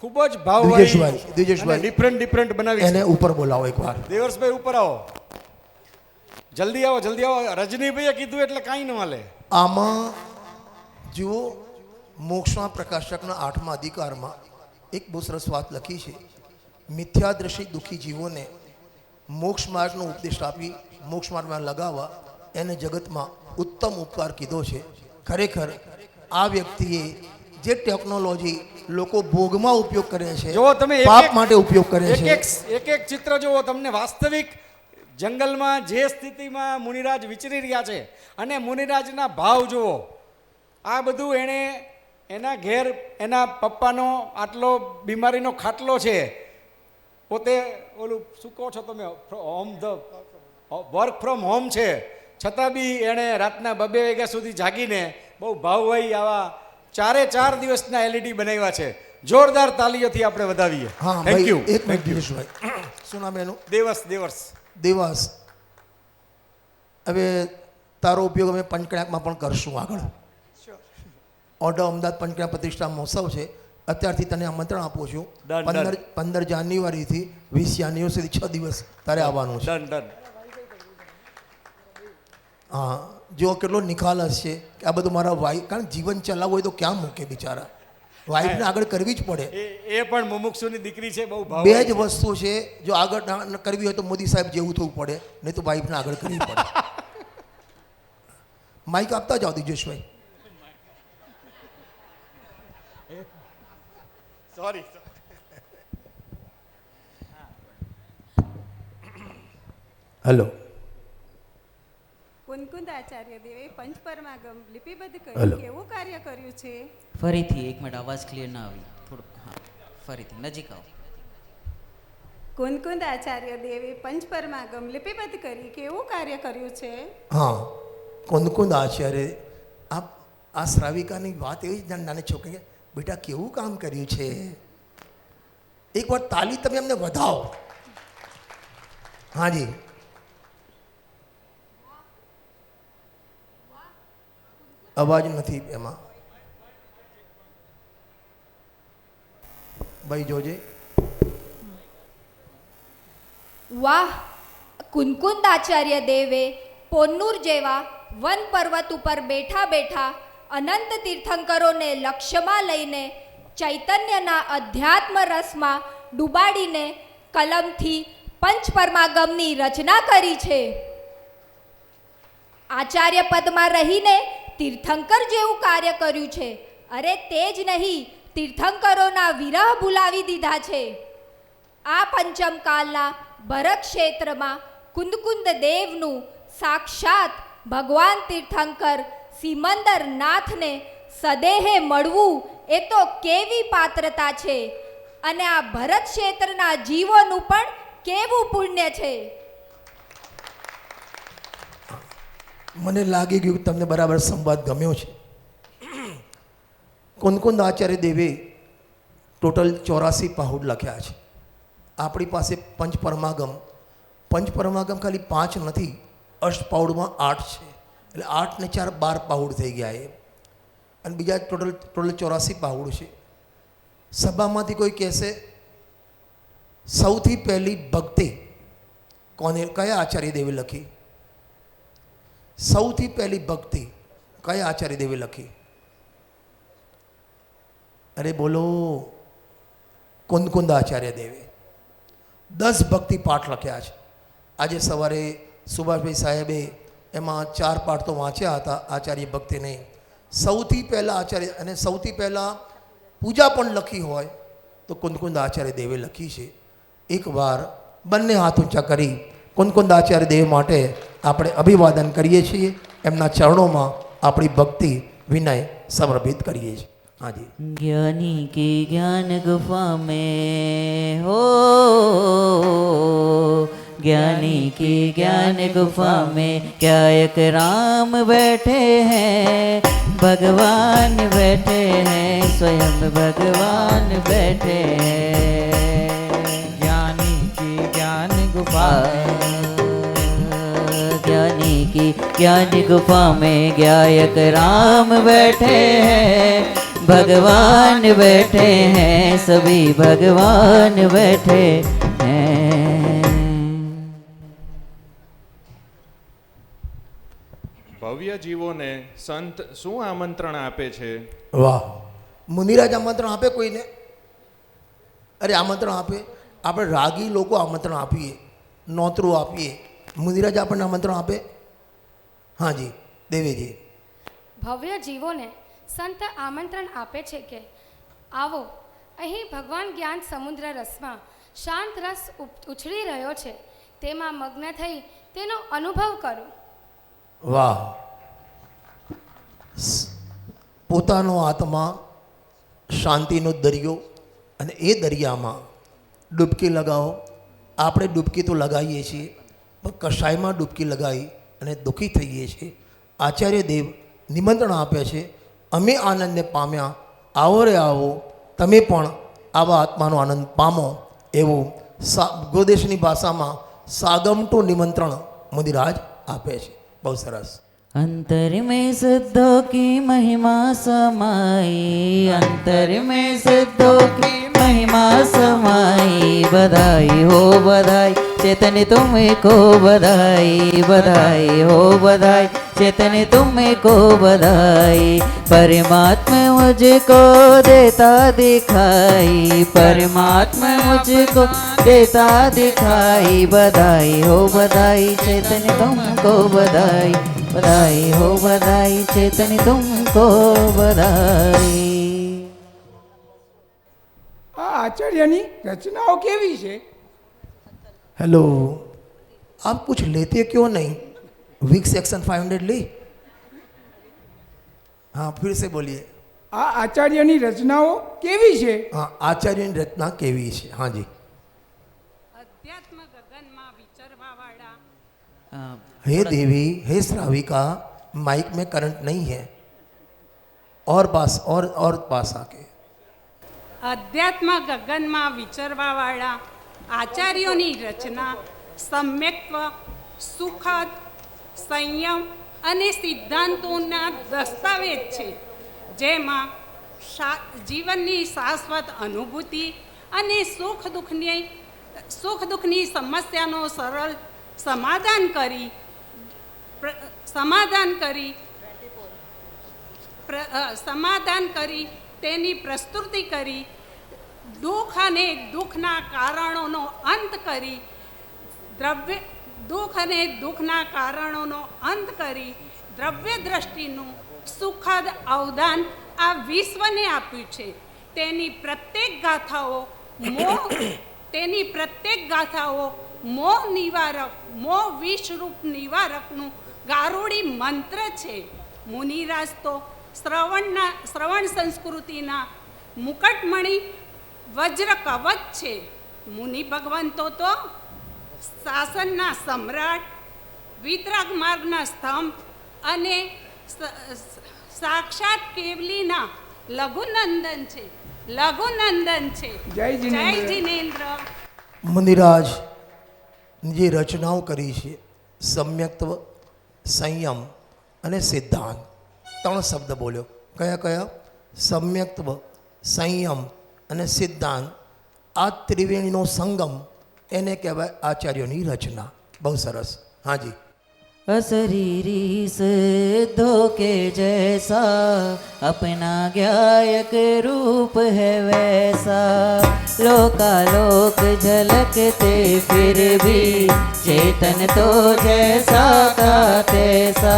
[SPEAKER 17] ખૂબ જ ભાવવાળી ડિફરન્ટ બનાવી છે.
[SPEAKER 19] એને ઉપર બોલાવો એકવાર.
[SPEAKER 17] દેવર્ષભાઈ ઉપર આવો, જલ્દી આવો જલ્દી આવો. રજનીભાઈએ કીધું એટલે કાંઈ ન હાલે.
[SPEAKER 19] આમાં જુઓ, મોક્ષના પ્રકાશકના 8મા અધિકારમાં એક બહુ સરસ વાત લખી છે. મિથ્યાદ્રશી દુઃખી જીવોને મોક્ષ માર્ગનો ઉપદેશ આપી મોક્ષ માર્ગમાં લગાવવા એને જગતમાં ઉત્તમ ઉપકાર કીધો છે. ખરેખર આ વ્યક્તિએ જે ટેકનોલોજી લોકો ભોગમાં ઉપયોગ કરે છે,
[SPEAKER 17] જો તમે
[SPEAKER 19] પાપ માટે ઉપયોગ કરે છે.
[SPEAKER 17] એક ચિત્ર જુઓ, તમને વાસ્તવિક જંગલમાં જે સ્થિતિમાં મુનિરાજ વિચરી રહ્યા છે અને મુનિરાજના ભાવ જુઓ. આ બધું એણે એના ઘેર એના પપ્પાનો આટલો બીમારીનો ખાટલો છે, પોતે ઓલું શું કહો છો તમે, વર્ક ફ્રોમ હોમ છે, છતાં બી એણે રાતના 2 વાગ્યા સુધી જાગીને બહુ ભાવવાળી આવા 4 દિવસના એલઈડી બનાવ્યા છે. જોરદાર તાલીઓથી આપણે વધાવીએ.
[SPEAKER 19] હા,
[SPEAKER 17] થેન્ક યુ.
[SPEAKER 19] એક મિનિટ દિનેશભાઈ, શું નામ એનું?
[SPEAKER 17] દેવસ.
[SPEAKER 19] હવે તારો ઉપયોગ અમે પંચકળામાં પણ કરશું આગળ. ઓર્ડર અમદાવાદ પંચકળા પ્રતિષ્ઠા મહોત્સવ છે, અત્યારથી તને આમંત્રણ આપું છું. 15 જાન્યુઆરીથી 20 જાન્યુઆરી સુધી 6 દિવસ તારે આવવાનું છે. હા, જો કેટલો નિખાલસ છે કે આ બધું મારા વાઈફ, કારણ જીવન ચલાવવું હોય તો ક્યાં મૂકે બિચારા, વાઈફને આગળ કરવી જ પડે.
[SPEAKER 17] એ પણ મુમુક્ષુની દીકરી છે, બહુ ભાવ.
[SPEAKER 19] 2 જ વસ્તુ છે, જો આગળ કરવી હોય તો મોદી સાહેબ જેવું થવું પડે, નહીં તો વાઈફને આગળ કરવી પડે. માઇક આપતા જાઓ દિજેશભાઈ.
[SPEAKER 17] સોરી.
[SPEAKER 19] હેલો.
[SPEAKER 20] કુંદકુંદ આચાર્ય દેવે પંચપરમાગમ લિપિબદ્ધ કર્યું, કેવું કાર્ય કર્યું છે?
[SPEAKER 3] ફરીથી એક મિનિટ, અવાજ ક્લિયર ના આવી, થોડુંક. હા, ફરીથી નજીક આવો.
[SPEAKER 20] કુંદકુંદ આચાર્ય દેવે પંચપરમાગમ લિપિબદ્ધ કરી, કેવું કાર્ય કર્યું છે?
[SPEAKER 19] હા, કુંદકુંદ આચાર્ય, આ શ્રાવિકાની વાત એવી જ નાની છોકરી, બેટા કેવું કામ કર્યું છે, એકવાર તાલી તમે અમને વધાવો. હાજી. અવાજ નથી એમાં, ભાઈ જોજે.
[SPEAKER 7] વાહ, કુંદકુંદ આચાર્ય દેવે પોન્નુર જેવા વન પર્વત ઉપર બેઠા બેઠા અનંત તીર્થંકરોને લક્ષ્યમાં લઈને ચૈતન્યના અધ્યાત્મ રસમાં ડૂબાડીને કલમથી પંચપરમાગમની રચના કરી છે. આચાર્ય પદમાં રહીને તીર્થંકર જેવું કાર્ય કર્યું છે. અરે તે જ નહીં, તીર્થંકરોના વિરહ ભૂલાવી દીધા છે. આ પંચમકાલના ભરત ક્ષેત્રમાં કુંદકુંદ દેવનું સાક્ષાત ભગવાન તીર્થંકર સિમંદર નાથને સદેહે મળવું એ તો કેવી પાત્રતા છે, અને આ ભરત ક્ષેત્રના જીવોનું પણ કેવું પુણ્ય છે.
[SPEAKER 19] મને લાગી ગયું તમને બરાબર સંવાદ ગમ્યો છે. કુંદકુંદ આચાર્ય દેવે ટોટલ 84 પાહુડ લખ્યા છે. આપણી પાસે પંચપરમાગમ ખાલી 5 નથી, અષ્ટપાઉડમાં 8 છે, એટલે 8 ને 4 12 પાહુડ થઈ ગયા એ, અને બીજા ટોટલ 84 પાહુડ છે. સભામાંથી કોઈ કહેશે સૌથી પહેલી ભક્તિ કોને, કયા આચાર્ય દેવે લખી? સૌથી પહેલી ભક્તિ કયા આચાર્ય દેવે લખી? અરે બોલો, કુંદકુંદ આચાર્ય દેવે 10 ભક્તિ પાઠ લખ્યા છે. આજે સવારે સુભાષભાઈ સાહેબે એમાં 4 પાઠ તો વાંચ્યા હતા આચાર્ય ભક્તિને. સૌથી પહેલાં આચાર્ય, અને સૌથી પહેલાં પૂજા પણ લખી હોય તો કુંદકુંદ આચાર્ય દેવે લખી છે. એકવાર બંને હાથ ઊંચા કરી કુંદકુંદ આચાર્ય દેવ માટે આપણે અભિવાદન કરીએ છીએ. એમના ચરણોમાં આપણી ભક્તિ વિનય સમર્પિત કરીએ છીએ. हाँ जी.
[SPEAKER 3] ज्ञानी की ज्ञान गुफा में हो, ज्ञानी की ज्ञान गुफा में क्या एक राम बैठे हैं, भगवान बैठे हैं, स्वयं भगवान बैठे हैं.
[SPEAKER 15] ज्ञानी की ज्ञान गुफा,
[SPEAKER 3] ज्ञानी की ज्ञान गुफा में ज्ञायक राम बैठे हैं, भगवान बैठे हैं, सभी भगवान बैठे हैं.
[SPEAKER 1] ભવ્ય જીવોને સંત શું આમંત્રણ આપે છે?
[SPEAKER 19] વાહ, મુનિરાજ આમંત્રણ આપે કોઈને? અરે આમંત્રણ આપે. આપણે રાગી લોકો આમંત્રણ આપીએ, નોતરું આપીએ, મુનિરાજ આપણને આમંત્રણ આપે? હા જી દેવીજી.
[SPEAKER 8] ભવ્ય જીવોને સંત આમંત્રણ આપે છે કે આવો, અહીં ભગવાન જ્ઞાન સમુદ્ર રસમાં શાંત રસ ઉછળી રહ્યો છે, તેમાં મગ્ન થઈ તેનો અનુભવ કરો.
[SPEAKER 19] વાહ, પોતાનો આત્મા શાંતિનો દરિયો, અને એ દરિયામાં ડૂબકી લગાવો. આપણે ડૂબકી તો લગાવીએ છીએ, પણ કષાયમાં ડૂબકી લગાવી અને દુઃખી થઈએ છીએ. આચાર્ય દેવ નિમંત્રણ આપે છે, અમે આનંદને પામ્યા, આવો રે આવો, તમે પણ આવા આત્માનો આનંદ પામો. એવું ગોદેશની ભાષામાં સાગમટું નિમંત્રણ મુનિરાજ આપે છે. બહુ સરસ.
[SPEAKER 3] अंतर में सिद्धों की महिमा समाई, अंतर में सिद्धों की महिमा समाई, बधाई हो बधाई चेतन तुमको, बधाई बधाई हो बधाई चेतन तुमको बधाई. परमात्मा मुझको देता दिखाई, परमात्मा मुझको देता दिखाई, बधाई हो बधाई चेतन तुमको बधाई, बधाई हो बधाई चेतन तुमको बधाई.
[SPEAKER 2] આ આચાર્યની રચનાઓ કેવી છે?
[SPEAKER 19] हेलो, आप कुछ लेते क्यों नहीं? वीक सेक्शन 500 ली. हाँ फिर से बोलिए.
[SPEAKER 2] આ આચાર્યની રચનાઓ કેવી છે?
[SPEAKER 19] हाँ, आचार्यની रचना केवी है. हाँ जी.
[SPEAKER 20] અધ્યાત્મ ગગનમાં વિચરવાવાળા.
[SPEAKER 19] हे देवी, हे श्राविका, माइक में करंट नहीं है, और पास आके.
[SPEAKER 20] અધ્યાત્મ ગગનમાં વિચરવાવાળા આચાર્યોની રચના સમ્યક્ત્વ, સુખદ, સંયમ અને સિદ્ધાંતોના દસ્તાવેજ છે, જેમાં જીવનની શાશ્વત અનુભૂતિ અને સુખ દુઃખની સમસ્યાનો સરળ સમાધાન કરી તેની પ્રસ્તુતિ કરી, દુઃખ અને દુઃખના કારણોનો અંત કરી, દ્રવ્ય દ્રષ્ટિનું સુખદ અવદાન આ વિશ્વને આપ્યું છે. તેની પ્રત્યેક ગાથાઓ મોહ વિષરૂપ નિવારકનું ગારુડી મંત્ર છે. મુનિરાજ તો શ્રવણ સંસ્કૃતિના મુકટમણિ વજ્ર કવચ છે. મુનિ ભગવંતો તો શાસનના સમ્રાટ, વિતરાગ માર્ગના સ્તંભ અને સાક્ષાત કેવલીના લઘુનંદન છે. લઘુનંદન છે.
[SPEAKER 2] જય
[SPEAKER 20] જય જિનેન્દ્ર.
[SPEAKER 19] મુનિરાજ જે રચનાઓ કરી છે, સમ્યક્ત્વ, સંયમ અને સિદ્ધાંત, 3 શબ્દ બોલ્યો. કયા કયા? સમ્યક્ત્વ, સંયમ અને સિદ્ધાંત. આ ત્રિવેણીનો સંગમ, એને કહેવાય આચાર્યોની રચના. બહુ સરસ. હાજી.
[SPEAKER 3] अशरीरी सिद्धों के जैसा अपना ज्ञायक रूप है वैसा, लोकालोक झलकते फिर भी चेतन तो जैसा का तैसा,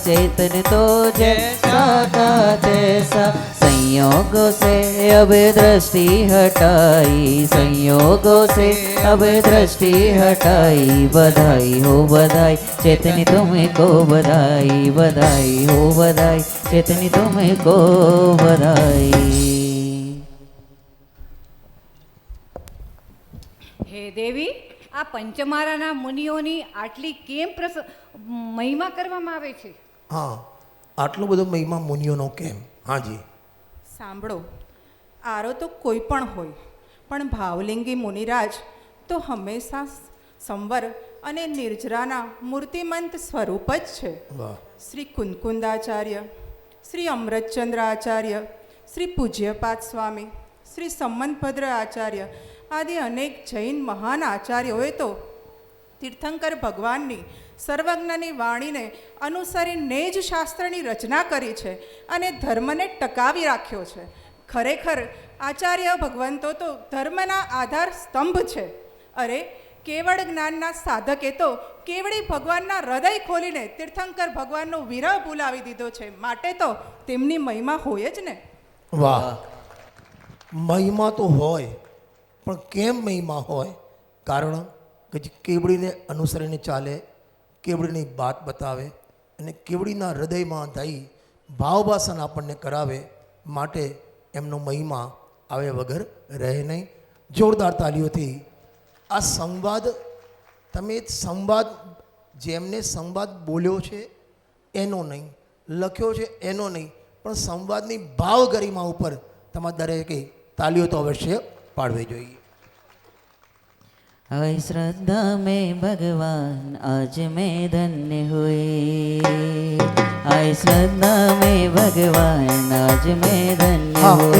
[SPEAKER 3] चेतन तो जैसा का तैसा। संयोगों से अब दृष्टि हटाई, संयोगों से अब दृष्टि हटाई। बधाई हो बधाई चेतनी तुमको, बधाई बधाई हो बधाई चेतनी तुमको बधाई।
[SPEAKER 6] હે દેવી, આ પંચમારાના મુનિઓની આટલી કેમ મહિમા કરવામાં આવે છે?
[SPEAKER 19] હા, આટલો બધો મહિમા મુનિઓનો કેમ? હાજી.
[SPEAKER 22] સાંભળો, આરો તો કોઈ પણ હોય, પણ ભાવલિંગી મુનિરાજ તો હંમેશા સંવર અને નિર્જરાના મૂર્તિમંત સ્વરૂપ જ છે. શ્રી કુંદકુંદાચાર્ય, શ્રી અમૃતચંદ્ર આચાર્ય, શ્રી પૂજ્યપાદ સ્વામી, શ્રી સંમતભદ્ર આચાર્ય આદિ અનેક જૈન મહાન આચાર્યોએ તો તીર્થંકર ભગવાનની સર્વજ્ઞની વાણીને અનુસરીને જ શાસ્ત્રની રચના કરી છે અને ધર્મને ટકાવી રાખ્યો છે. ખરેખર આચાર્ય ભગવંતો તો ધર્મના આધાર સ્તંભ છે. અરે, કેવળ જ્ઞાનના સાધકે તો કેવળી ભગવાનના હૃદય ખોલીને તીર્થંકર ભગવાનનો વિરહ ભૂલાવી દીધો છે. માટે તો તેમની મહિમા હોય જ ને.
[SPEAKER 19] વાહ, મહિમા તો હોય, પણ કેમ મહિમા હોય? કારણ કે જે કેવડીને અનુસરીને ચાલે, કેવડીની વાત બતાવે અને કેવડીના હૃદયમાં થઈ ભાવભાષણ આપણને કરાવે, માટે એમનો મહિમા આવે વગર રહે નહીં. જોરદાર તાલીઓથી આ સંવાદ, તમે સંવાદ, જેમને સંવાદ બોલ્યો છે એનો નહીં, લખ્યો છે એનો નહીં, પણ સંવાદની ભાવ ગરિમા ઉપર તમારે દરેકે તાલીઓ તો અવશ્ય પાડવી જોઈએ.
[SPEAKER 3] आई श्रद्धा में भगवान आज मैं धन्य हुए, आई श्रद्धा में भगवान आज मैं धन्य हुआ।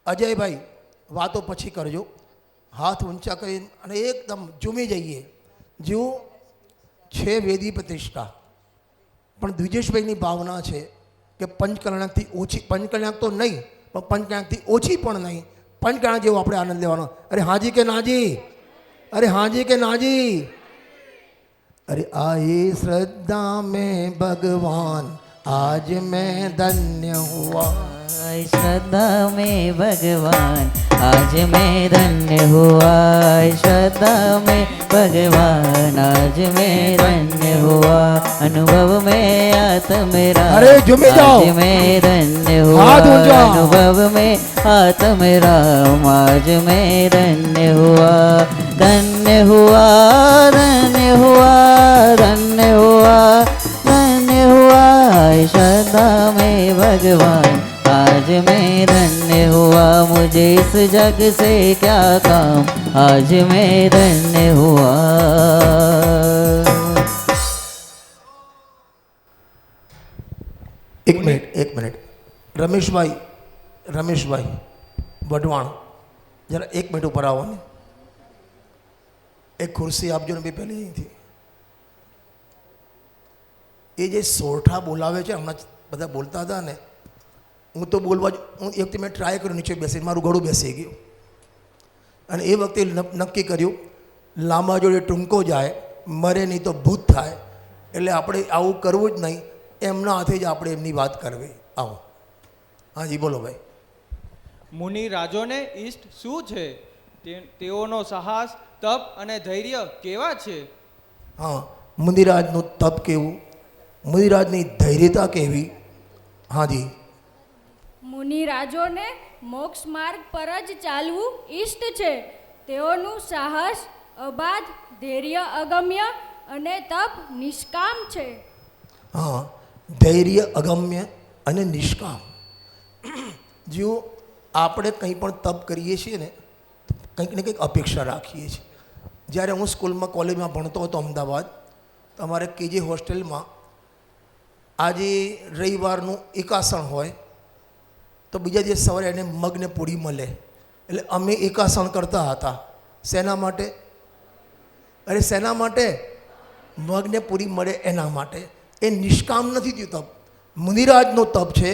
[SPEAKER 19] અજયભાઈ, વાતો પછી કરજો. હાથ ઊંચા કરી અને એકદમ ઝૂમી જઈએ. જેવું છે વેદી પ્રતિષ્ઠા, પણ દ્વિજેશભાઈની ભાવના છે કે પંચકલ્યાણથી ઓછી, પંચકલ્યાણ તો નહીં પણ પંચકલ્યાણથી ઓછી પણ નહીં, પંચકલ્યાણ જેવો આપણે આનંદ લેવાનો. અરે હાજી કે નાજી? અરે હાજી કે નાજી? અરે આઈ શ્રદ્ધા મેં ભગવાન आज मैं धन्य हुआ,
[SPEAKER 3] श्रद्धा में भगवान आज मैं धन्य हुआ, श्रद्धा में भगवान आज मैं धन्य हुआ। अनुभव में आत्म राम,
[SPEAKER 19] अरे झूमे जाओ,
[SPEAKER 3] आज मैं धन्य हुआ। अनुभव में आत्म राम आज मैं धन्य हुआ, धन्य हुआ, धन्य हुआ, धन्य हुआ, धन्य हुआ। श्रद्धा में भगवान आज मैं धन्य हुआ, मुझे इस जग से क्या काम, आज मैं धन्य हुआ।
[SPEAKER 19] एक मिनट रमेशभाई, रमेशभाई वढवाण, जरा एक मिनट ऊपर आओ ने. एक खुर्सी आपजो ने बी પહેલી અહીંથી. એ જે સોરઠા બોલાવે છે, હમણાં બધા બોલતા હતા ને, હું તો બોલવા હું એક મેં ટ્રાય કર્યું નીચે બેસી, મારું ગળું બેસી ગયું અને એ વખતે નક્કી કર્યું લાંબા જોડે ટૂંકો જાય, મરે નહીં તો ભૂત થાય, એટલે આપણે આવું કરવું જ નહીં, એમના હાથે જ આપણે એમની વાત કરવી. આવો. હાજી બોલો ભાઈ.
[SPEAKER 1] મુનિ રાજોને ઈષ્ટ શું છે? તેઓનો સાહસ, તપ અને ધૈર્ય કેવા છે?
[SPEAKER 19] હા, મુનિરાજનું તપ કેવું, મુનિરાજની ધૈર્યતા કેવી, હાજી.
[SPEAKER 4] મુનિરાજોને મોક્ષ માર્ગ પર જ ચાલવું ઈષ્ટ છે. તેઓનું સાહસ અબાધ, ધૈર્ય અગમ્ય અને તપ નિષ્કામ છે.
[SPEAKER 19] હા, ધૈર્ય અગમ્ય અને નિષ્કામ. જો આપણે કંઈ પણ તપ કરીએ છીએ ને, કંઈક ને કંઈક અપેક્ષા રાખીએ છીએ. જ્યારે હું સ્કૂલમાં કોલેજમાં ભણતો હતો અમદાવાદ, તો અમારે કેજી હોસ્ટેલમાં આજે રવિવારનું એકાસણ હોય તો બીજા દિવસ સવારે એને મગને પૂરી મળે. એટલે અમે એકાસણ કરતા હતા. શેના માટે? અરે શેના માટે? મગને પૂરી મળે એના માટે. એ નિષ્કામ નથી થયું તપ. મુનિરાજનો તપ છે,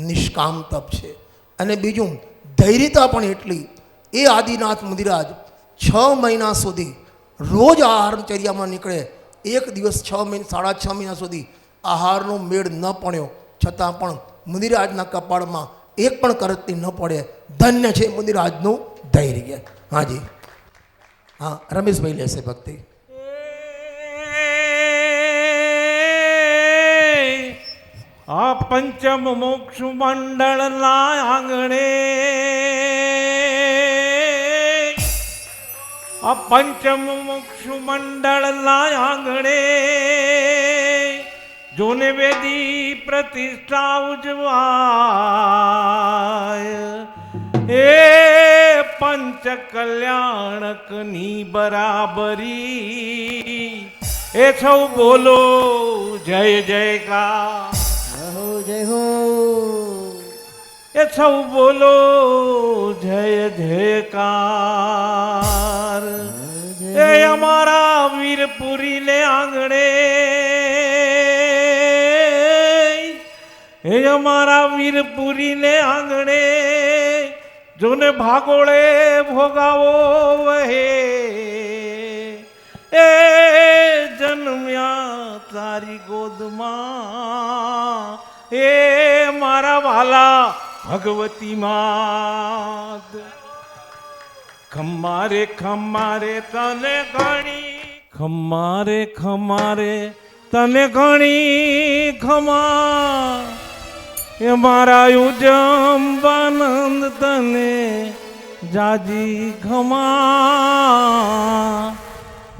[SPEAKER 19] નિષ્કામ તપ છે. અને બીજું ધૈર્યતા પણ એટલી. એ આદિનાથ મુનિરાજ 6 મહિના સુધી રોજ આહારચર્યામાં નીકળે. એક દિવસ 6.5 મહિના સુધી આહારનો મેળ ન પડ્યો છતાં પણ મુનિરાજના કપાળમાં એક પણ કરતની ન પડે. ધન્ય છે મુનિરાજનું ધૈર્ય. હાજી. હા, રમેશભાઈ લેશે ભક્તિ.
[SPEAKER 13] આ પંચમ મોક્ષ મંડળના આંગણે, આ પંચમ મોક્ષ મંડળના આંગણે જોને વેદી પ્રતિષ્ઠા ઉજવાય. એ પંચ કલ્યાણકની બરાબરી. એ સૌ બોલો જય જયકાર.
[SPEAKER 3] જય હો.
[SPEAKER 13] એ સૌ બોલો જય જયકાર. એ અમારા વીરપુરી ને આંગણે, એ અમારા વીરપુરી ને આંગણે જોને ભાગોળે ભોગાવો વહે. એ જન્મ્યા તારી ગોદમાં, એ મારા વાલા ભગવતી માત. ખમ્મારે ખમ્મારે તને ઘણી, ખમ્મારે ખમ્મારે તને ઘણી ખમા. એ મારા યુજંબાનંદ તને જાજી ખમા.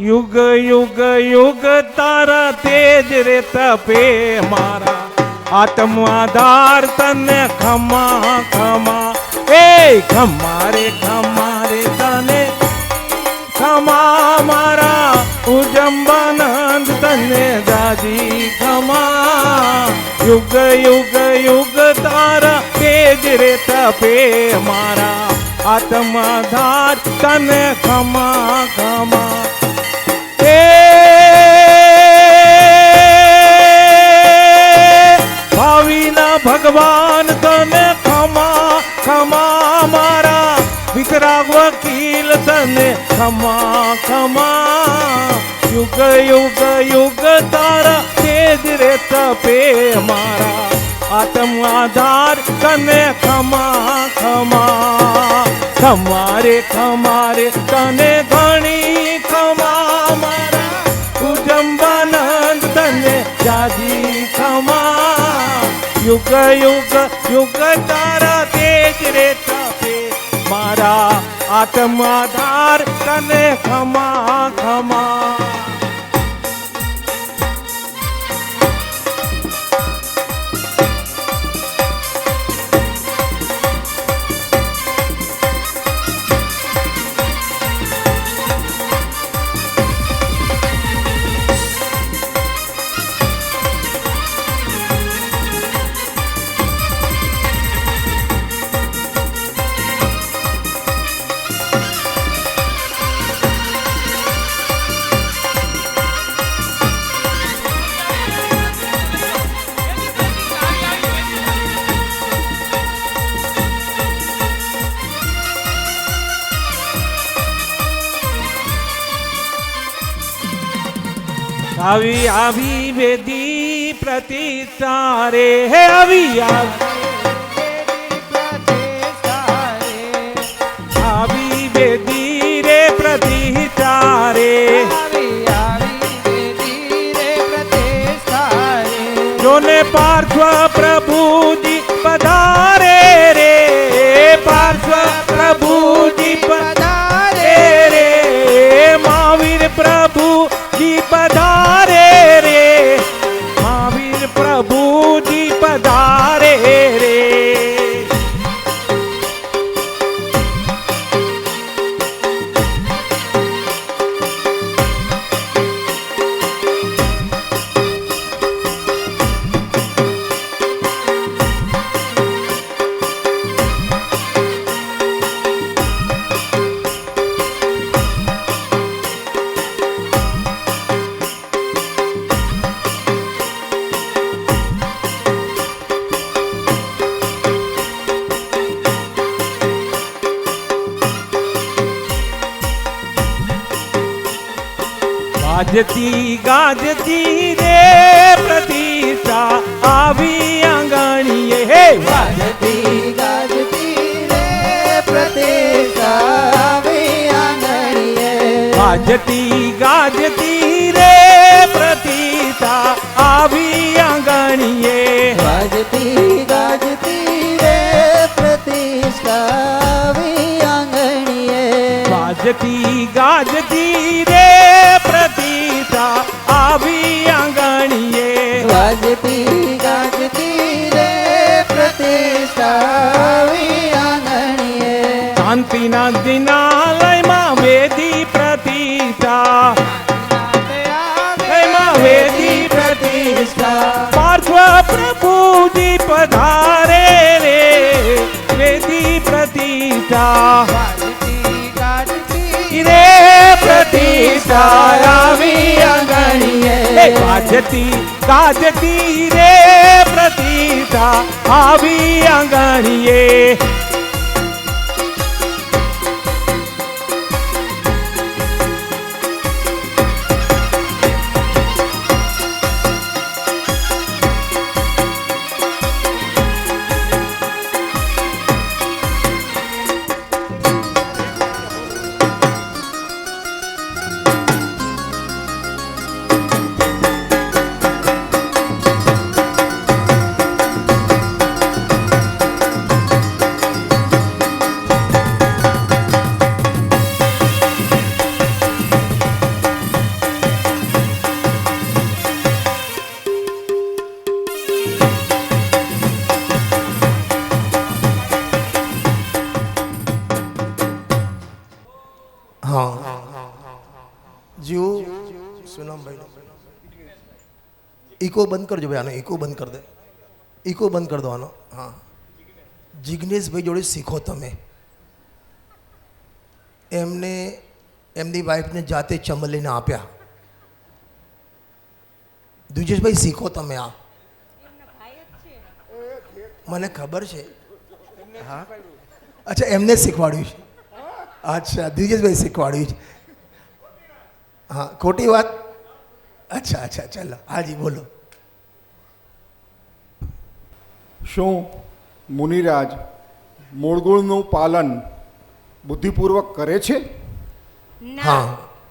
[SPEAKER 13] યુગ યુગ યુગ તારા તેજ રે તપે મારા આત્મ આધાર તને ખમા ખમા. એ ખમારે ખમારે તને ખમા. મારા ઉજંબાનંદ તને દાદી ખમા. યુગ યુગ યુગ તારા તેજ રે તપે મારા આત્મ આધાર તને ખમા ખમા. ભાવીના ભગવાન તને ખમા ખમા. મારા વિતરાગ વકીલ તને ખમા ખમા. યુગ યુગ યુગ તારા તેજ રે તપે મારા આત્મ આધાર તને ખમા ખમા. ખમારે ખમારે તને ઘણી ખમા. મારા ઉજંબાનંદ તને જાજી ખમા. યુગ યુગ યુગ તારા તેજ રે તપે મારા આત્મ આધાર તને ખમા ખમા. આવી આવી વેદી પ્રતિષ્ઠા રે. હે આવી આવી વેદી રે પ્રતિષ્ઠા રે. જોને પાર્થવ પ્રભુજી વાજતી ગાજતી રે પ્રતિષ્ઠા આવી આંગણીએ હે
[SPEAKER 3] વાજતી ગાજતી રે પ્રતિષ્ઠા આવી આંગણીએ
[SPEAKER 13] વાજતી ગાજતી રે પ્રતિષ્ઠા આવી આંગણીએ
[SPEAKER 3] વાજતી ગાજતી રે પ્રતિષ્ઠા આવી આંગણીએ
[SPEAKER 13] વાજતી ગાજતી રે પ્રતિષ્ઠા આવી આંગણીએ
[SPEAKER 3] વાજતી ગાજતી રે પ્રતિષ્ઠા આવી આંગણીએ
[SPEAKER 13] શાંતિના દિનાલયમાં વેદી પ્રતિષ્ઠા લયમાં વેદી પ્રતિષ્ઠા પાર્શ્વ પ્રભુજી પધારે રે વેદી પ્રતિષ્ઠા રે પ્રતિષ્ઠા આવી આંગણીએ વાજતી ગાજતી રે પ્રતિષ્ઠા આવી આંગણીએ
[SPEAKER 19] જીઓ સોનમભાઈ ઇકો બંધ કરજો ભાઈ, આનો ઇકો બંધ કરી દે, ઇકો બંધ કરી દો આનો. હા, જિગ્નેશભાઈ જોડે શીખો તમે. એમને એમની વાઈફને જાતે ચમલીને આપ્યા. દ્વિજેશભાઈ શીખો તમે આ, મને ખબર છે. હા, અચ્છા, એમને શીખવાડ્યું છે. અચ્છા, દ્વિજેશભાઈ શીખવાડ્યું છે. હા, ખોટી વાત. અચ્છા અચ્છા, ચાલો. હાજી બોલો.
[SPEAKER 5] શું મુનિરાજ મૂળગુણનું પાલન બુદ્ધિપૂર્વક કરે છે?
[SPEAKER 19] હા,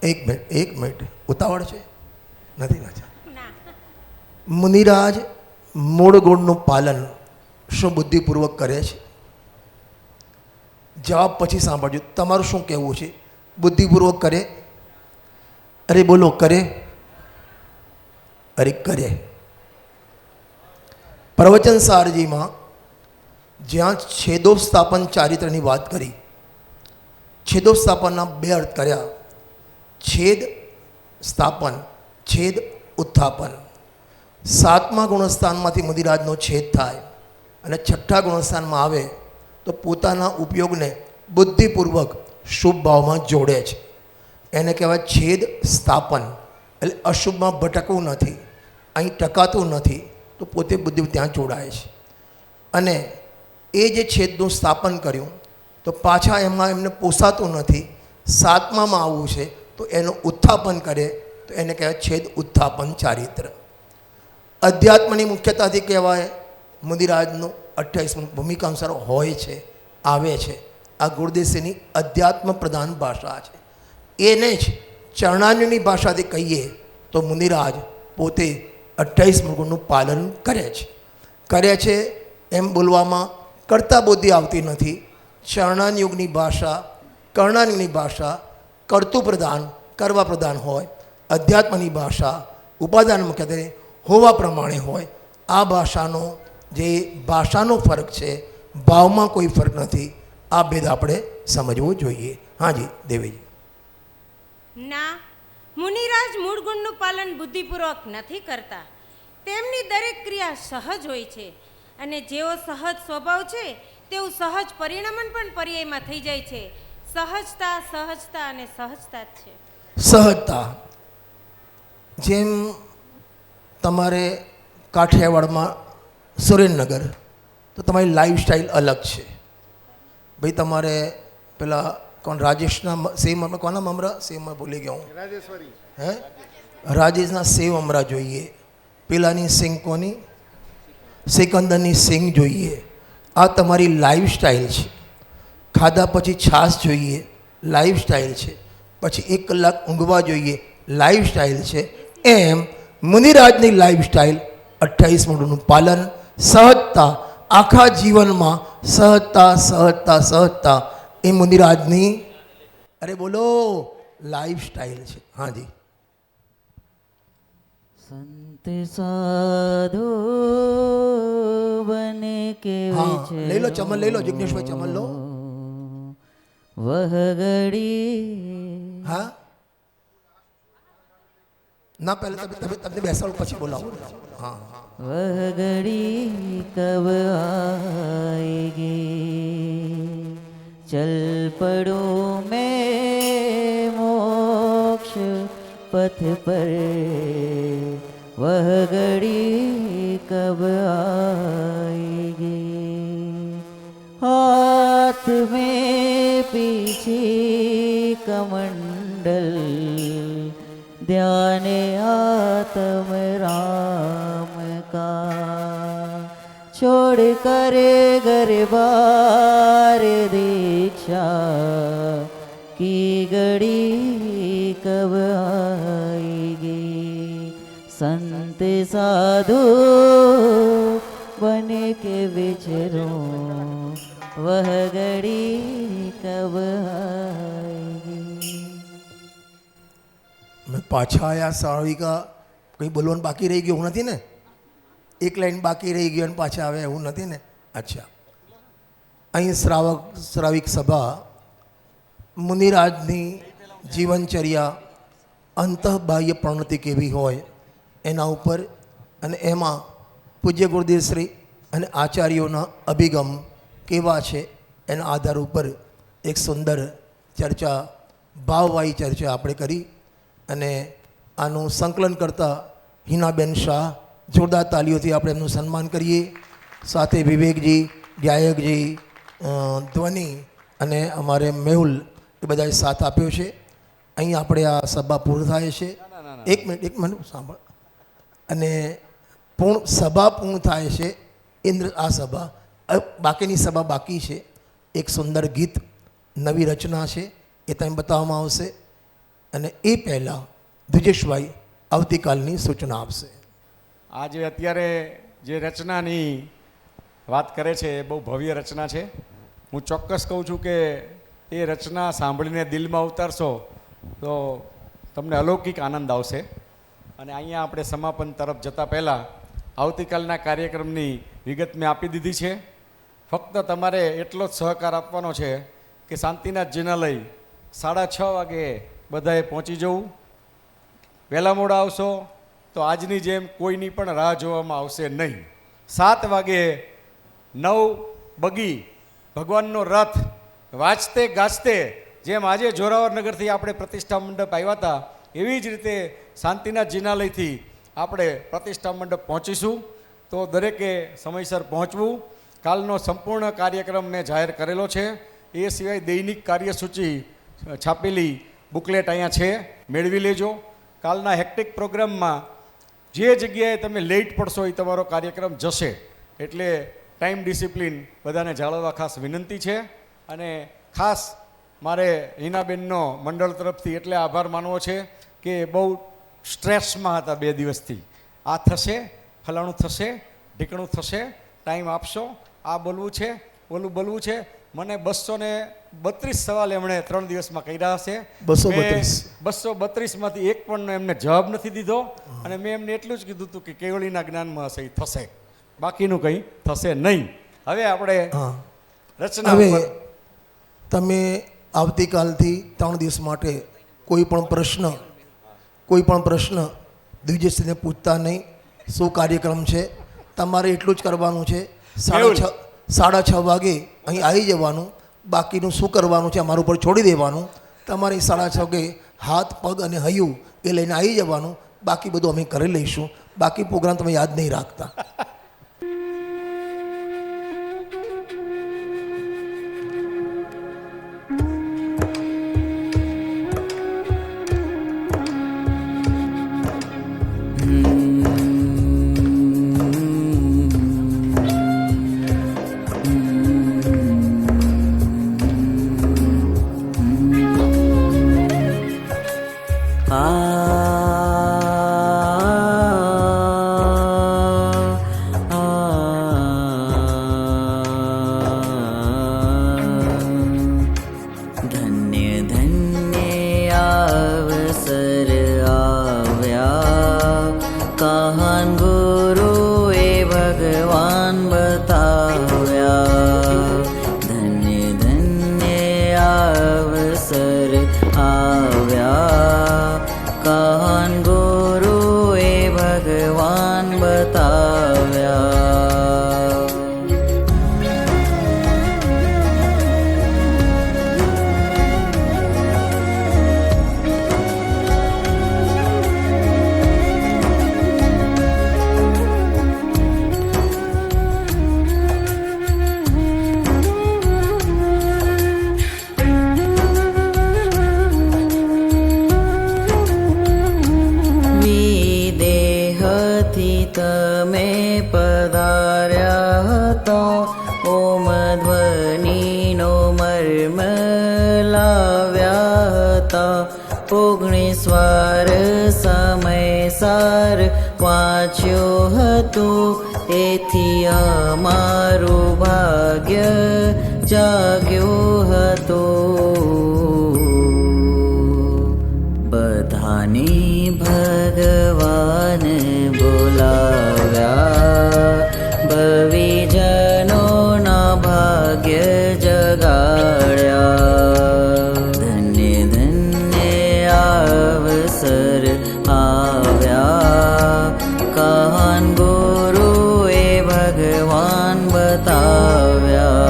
[SPEAKER 19] એક મિનિટ ઉતાવળ છે નથી ના. મુનિરાજ મૂળ ગુણનું પાલન શું બુદ્ધિપૂર્વક કરે છે? જવાબ પછી સાંભળજો. તમારું શું કહેવું છે? બુદ્ધિપૂર્વક કરે? અરે બોલો, કરે? અરે કરે. પ્રવચન સારજીમાં જ્યાં છેદોસ્થાપન ચારિત્રની વાત કરી, છેદોસ્થાપનના બે અર્થ કર્યા. છેદ સ્થાપન, છેદ ઉત્થાપન. 7મા ગુણસ્થાનમાંથી મુનિરાજનો છેદ થાય અને 6ઠ્ઠા ગુણસ્થાનમાં આવે તો પોતાના ઉપયોગને બુદ્ધિપૂર્વક શુભ ભાવમાં જોડે છે. એને કહેવાય છેદ સ્થાપન. એટલે અશુભમાં ભટકવું નથી, અહીં ટકાતું નથી, તો પોતે બુદ્ધિ ત્યાં જોડાય છે. અને એ જે છેદનું સ્થાપન કર્યું તો પાછા એમાં એમને પોસાતું નથી, 7મામાં આવવું છે તો એનું ઉત્થાપન કરે તો એને કહેવાય છેદ ઉત્થાપન ચારિત્ર. અધ્યાત્મની મુખ્યતાથી કહેવાય મુનિરાજનું 28મું ભૂમિકા અનુસાર હોય છે, આવે છે. આ ગુરુદેવસિંહની અધ્યાત્મ પ્રધાન ભાષા છે. એને જ ચરણાન્યુની ભાષાથી કહીએ તો મુનિરાજ પોતે 28 ગુણનું પાલન કરે છે. એમ બોલવામાં કર્તા બુદ્ધિ આવતી નથી. ચરણાન્યુગની ભાષા, કર્ણાન્યુગની ભાષા કર્તુ પ્રધાન, કરવા પ્રધાન હોય. અધ્યાત્મની ભાષા ઉપાદાન મુખ્યત્વે હોવા પ્રમાણે હોય. આ ભાષાનો જે ભાષાનો ફરક છે, ભાવમાં કોઈ ફરક નથી. આ ભેદ આપણે સમજવો જોઈએ. હાજી દેવીજી.
[SPEAKER 14] ના, મુનિરાજ મૂળ ગુણનું પાલન બુદ્ધિપૂર્વક નથી કરતા. તેમની દરેક ક્રિયા સહજ હોય છે અને જેવો સહજ સ્વભાવ છે તેવું સહજ પરિણમન પણ પર્યાયમાં થઈ જાય છે. સહજતા, સહજતા અને સહજતા જ છે.
[SPEAKER 19] સહજતા. જેમ તમારે કાઠિયાવાડમાં સુરેન્દ્રનગર તો તમારી લાઈફસ્ટાઈલ અલગ છે. ભાઈ તમારે પેલા કોણ રાજેશના સેમ કોના મમરા સેમમાં ભૂલી ગયો હું.
[SPEAKER 5] રાજેશ્વરી.
[SPEAKER 19] હે રાજેશના સેવ અમરા જોઈએ, પેલાની સિંગ કોની, સિકંદરની સિંગ જોઈએ. આ તમારી લાઈફસ્ટાઈલ છે. ખાધા પછી છાશ જોઈએ, લાઈફસ્ટાઈલ છે. પછી 1 કલાક ઊંઘવા જોઈએ, લાઈફસ્ટાઈલ છે. એમ મુનિરાજની લાઈફસ્ટાઈલ 28 મૂળનું પાલન, સહજતા, આખા જીવનમાં સહજતા સહજતા સહજતા એ મુનિરાજની અરે બોલો લાઈફસ્ટાઈલ છે. હાજી.
[SPEAKER 3] संत साधु बने के
[SPEAKER 19] हाँ ले लो चमन, ले लो जिग्नेश भाई चमन लो.
[SPEAKER 3] वह घड़ी
[SPEAKER 19] हाँ ना पहले तब बेसाड़ो પછી બોલાવો. हाँ हाँ.
[SPEAKER 3] वह घड़ी कब आएगी, चल पड़ो मैं मोक्ष पथ पर, वह घड़ी कब आएगी. हाथ में पीछे कमंडल, ध्यान आत्म राम का, छोड़ कर घर बार दीक्षा की घड़ी कब आएगी. संत साधु बन के विचरो, वह घड़ी कब आएगी.
[SPEAKER 19] મેં પાછા આયા સાળવિકા, કંઈ બોલવાનું બાકી રહી ગયું એવું નથી ને? એક લાઈન બાકી રહી ગઈ અને પાછા આવે એવું નથી ને? અચ્છા. અહીં શ્રાવિક સભા મુનિરાજની જીવનચર્યા, અંતઃબાહ્ય પ્રવૃત્તિ કેવી હોય એના ઉપર અને એમાં પૂજ્ય ગુરુદેવશ્રી અને આચાર્યોના અભિગમ કેવા છે એના આધાર ઉપર એક સુંદર ચર્ચા, ભાવવાળી ચર્ચા આપણે કરી. અને આનું સંકલન કરતા હિનાબેન શાહ, જોરદાર તાલીઓથી આપણે એમનું સન્માન કરીએ. સાથે વિવેકજી, ગાયકજી, ધ્વનિ અને અમારે મેહુલ એ બધાએ સાથ આપ્યો છે. અહીં આપણે આ સભા પૂર્ણ થાય છે. એક મિનિટ સાંભળ. અને સભા પૂર્ણ થાય છે ઇન્દ્ર આ સભા, બાકીની સભા બાકી છે. એક સુંદર ગીત, નવી રચના છે, એ તમે બતાવવામાં આવશે. અને એ પહેલાં ધ્રુજેશભાઈ આવતીકાલની સૂચના આપશે.
[SPEAKER 17] આજે અત્યારે જે રચનાની વાત કરે છે એ બહુ ભવ્ય રચના છે. હું ચોક્કસ કહું છું કે એ રચના સાંભળીને દિલમાં ઉતારશો તો તમને અલૌકિક આનંદ આવશે. અને અહીંયા આપણે સમાપન તરફ જતાં પહેલાં આવતીકાલના કાર્યક્રમની વિગત મેં આપી દીધી છે. ફક્ત તમારે એટલો જ સહકાર આપવાનો છે કે શાંતિનાથ જિનાલય 6:30 વાગે બધાએ પહોંચી જવું. વહેલા મોડા આવશો તો આજની જેમ કોઈની પણ રાહ જોવામાં આવશે નહીં. 7 વાગે 9 બગી ભગવાનનો રથ વાંચતે ગાજતે, જેમ આજે જોરાવરનગરથી આપણે પ્રતિષ્ઠા મંડપ આવ્યા હતા એવી જ રીતે શાંતિનાથ જિનાલયથી આપણે પ્રતિષ્ઠા મંડપ પહોંચીશું. તો દરેકે સમયસર પહોંચવું. કાલનો સંપૂર્ણ કાર્યક્રમ મેં જાહેર કરેલો છે. એ સિવાય દૈનિક કાર્યસૂચિ છાપેલી બુકલેટ અહીંયા છે, મેળવી લેજો. કાલના હેક્ટિક પ્રોગ્રામમાં જે જગ્યાએ તમે લેટ પડશો એ તમારો કાર્યક્રમ જશે. એટલે ટાઈમ ડિસિપ્લિન બધાને જાળવવા ખાસ વિનંતી છે. અને ખાસ મારે હિનાબેનનો મંડળ તરફથી એટલે આભાર માનવો છે કે બહુ સ્ટ્રેસમાં હતા 2 દિવસથી. આ થશે, ફલાણું થશે, ઢીકણું થશે, ટાઈમ આપશો, આ બોલવું છે, બોલવું છે. મને 232 સવાલ એમણે 3 દિવસમાં કર્યા હશે. 232માંથી એક પણ એમને જવાબ નથી દીધો. અને મેં એમને એટલું જ કીધું હતું કે કેવળીના જ્ઞાનમાં હશે, થશે, બાકીનું કંઈ થશે નહીં. હવે આપણે રચના
[SPEAKER 19] હવે તમે આવતીકાલથી 3 દિવસ માટે કોઈ પણ પ્રશ્ન દ્વિજેશને પૂછતા નહીં. શું કાર્યક્રમ છે તમારે એટલું જ કરવાનું છે. 6:30 વાગે અહીં આવી જવાનું. બાકીનું શું કરવાનું છે અમારા ઉપર છોડી દેવાનું. તમારે 6:30 વાગે હાથ પગ અને હૈયું એ લઈને આવી જવાનું. બાકી બધું અમે કરી લઈશું. બાકી પ્રોગ્રામ તમે યાદ નહીં રાખતા.
[SPEAKER 3] અવસર આવ્યા, કહાન ગુરુએ ભગવાન બતાવ્યા. તમે પધાર્યા હતા, ઓમ ધ્વનિનો મર્મ લાવ્યા હતા. 19 વાર સમયસાર વાંચ્યું હતું, એથી અમારું ભાગ્ય જાગ્યું હતું. બધાની ભગવાન બોલાવ્યા, ભવિજનોના ભાગ્ય જગાડ્યા. ધન્ય ધન્ય અવસર આવ્યા, કહાન ગુરુએ ભગવાન બતાવ્યા.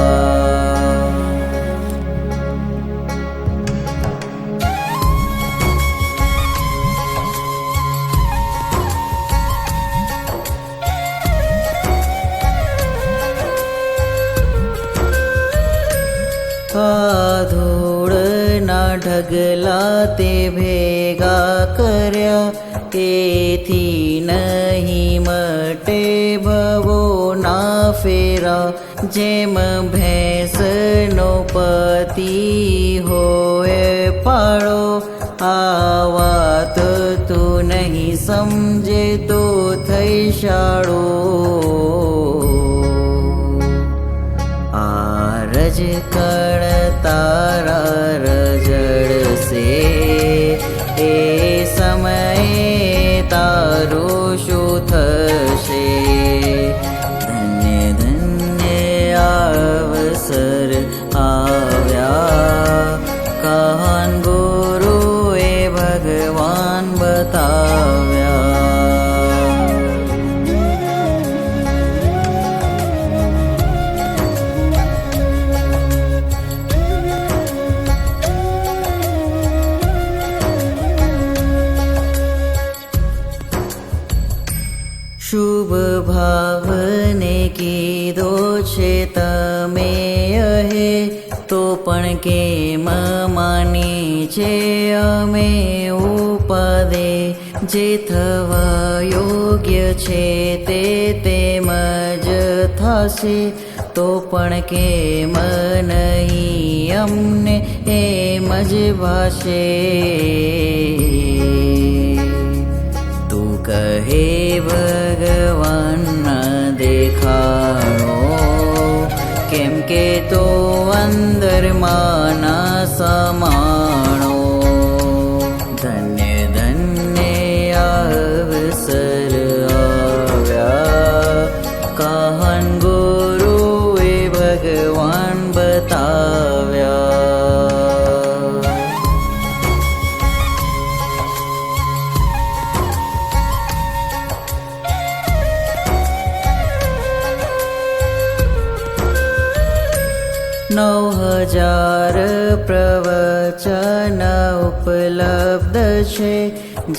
[SPEAKER 3] આ ધૂળના ઢગલા તે ભેગા કર્યા, તેથી નહીં મટે ભવો ના ફેરા. જેમ ભેંસનો પતિ હોય પાળો, આ વાત તું નહીં સમજે તો થઈ શાળો. રજ કળ તારા રજડશે, એ સમયે તારું શું થશે. ધન્ય ધન્ય અવસર આવ્યા, કહાન ગુરુએ ભગવાન બતાવ્યા. શુભ ભાવને કીધો છે તમે કહે, તો પણ કેમ માની છે અમે ઉપદે. જે થવા યોગ્ય છે તે તેમ જ થશે, તો પણ કેમ નહીં અમને એમ જ ભાષે. કહે ભગવાન ન દેખાણો, કેમ કે તો અંદરમાં ના સમાણો. ધન્ય ધન્ય અવસર આવ્યા, કહાન ગુરુએ ભગવાન બતાવ્યા. નવ હજાર પ્રવચન ઉપલબ્ધ છે,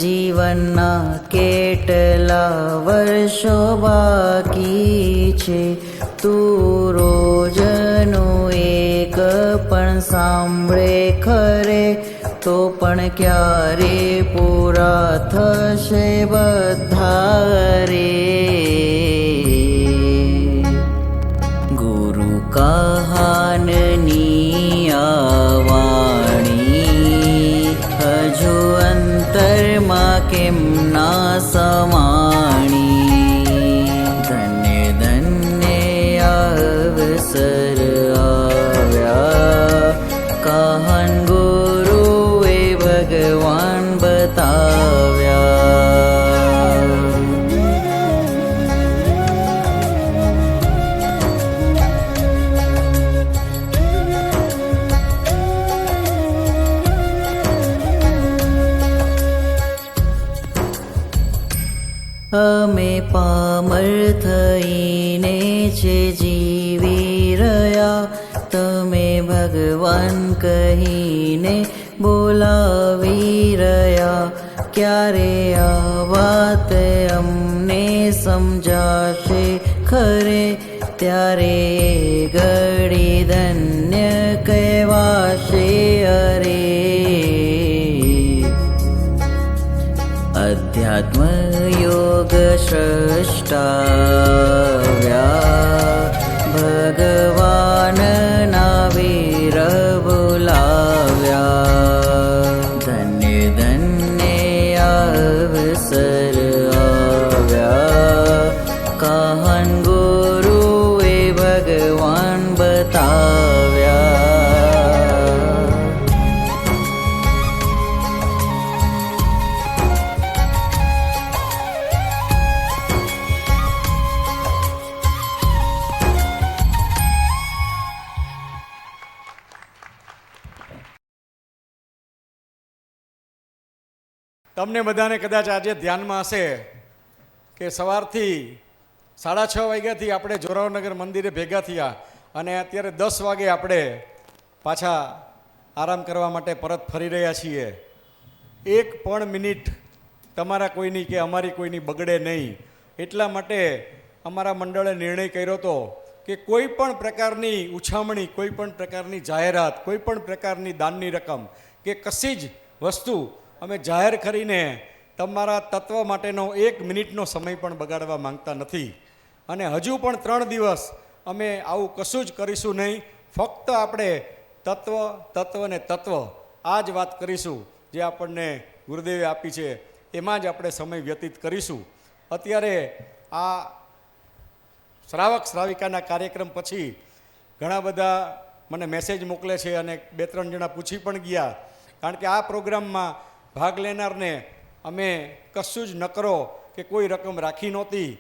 [SPEAKER 3] જીવનના કેટલા વર્ષો બાકી છે. તું રોજનું એક પણ સાંભળે ખરે, તો પણ ક્યારે પૂરા થશે બધા રે. ગુરુ કહાનની આવાણી, હજુ અંતરમાં કેમ ના સમાણી. ધન્ય ધન્ય અવસર આવ્યા, કહાન ગુરુએ ભગવાન બતાવ્યા. અમે પામર થઈને છે જીવી રહ્યા, તમે ભગવાન કહીને બોલાવી રહ્યા. ક્યારે આ વાત અમને સમજાશે ખરે, ત્યારે ઘડી ધન્ય કહેવાશે. અરે અધ્યાત્મ યોગ સ્રષ્ટાવ્યા, ભગવાનના વીર બોલાવ્યા. ધન્ય ધન્ય અવસર આવ્યા, કહાન ગુરુએ ભગવાન બતાવ્યા.
[SPEAKER 17] તમને બધાને કદાચ આજે ધ્યાનમાં હશે કે સવારથી 6:30 વાગ્યાથી આપણે જોરાવનગર મંદિરે ભેગા થયા અને અત્યારે 10 વાગે આપણે પાછા આરામ કરવા માટે પરત ફરી રહ્યા છીએ. એક પણ મિનિટ તમારા કોઈની કે અમારી કોઈની બગડે નહીં, એટલા માટે અમારા મંડળે નિર્ણય કર્યો હતો કે કોઈ પણ પ્રકારની ઉછામણી, કોઈ પણ પ્રકારની જાહેરાત, કોઈ પણ પ્રકારની દાનની રકમ કે કશી જ વસ્તુ અમે જાહેર કરીને તમારા તત્વ માટેનો 1 મિનિટનો સમય પણ બગાડવા માંગતા નથી. અને હજુ પણ 3 દિવસ અમે આવું કશું જ કરીશું નહીં. ફક્ત આપણે તત્વ ને તત્વ આ જ વાત કરીશું જે આપણને ગુરુદેવે આપી છે, એમાં જ આપણે સમય વ્યતીત કરીશું. અત્યારે આ શ્રાવક શ્રાવિકાના કાર્યક્રમ પછી ઘણા બધા મને મેસેજ મોકલે છે અને 2-3 જણા પૂછી પણ ગયા, કારણ કે આ પ્રોગ્રામમાં ભાગ લેનારને અમે કશું જ નકરો કે કોઈ રકમ રાખી નહોતી.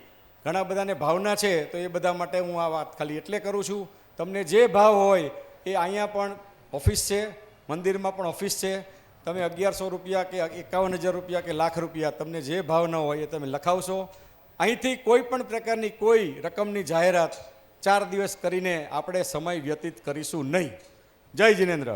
[SPEAKER 17] ઘણા બધાને ભાવના છે, તો એ બધા માટે હું આ વાત ખાલી એટલે કરું છું. તમને જે ભાવ હોય એ અહીંયા પણ ઓફિસ છે, મંદિરમાં પણ ઓફિસ છે. તમે 1100 રૂપિયા કે 51,000 રૂપિયા કે લાખ રૂપિયા, તમને જે ભાવ ન હોય એ તમે લખાવશો. અહીંથી કોઈ પણ પ્રકારની કોઈ રકમની જાહેરાત 4 દિવસ કરીને આપણે સમય વ્યતીત કરીશું નહીં. જય જિનેન્દ્ર.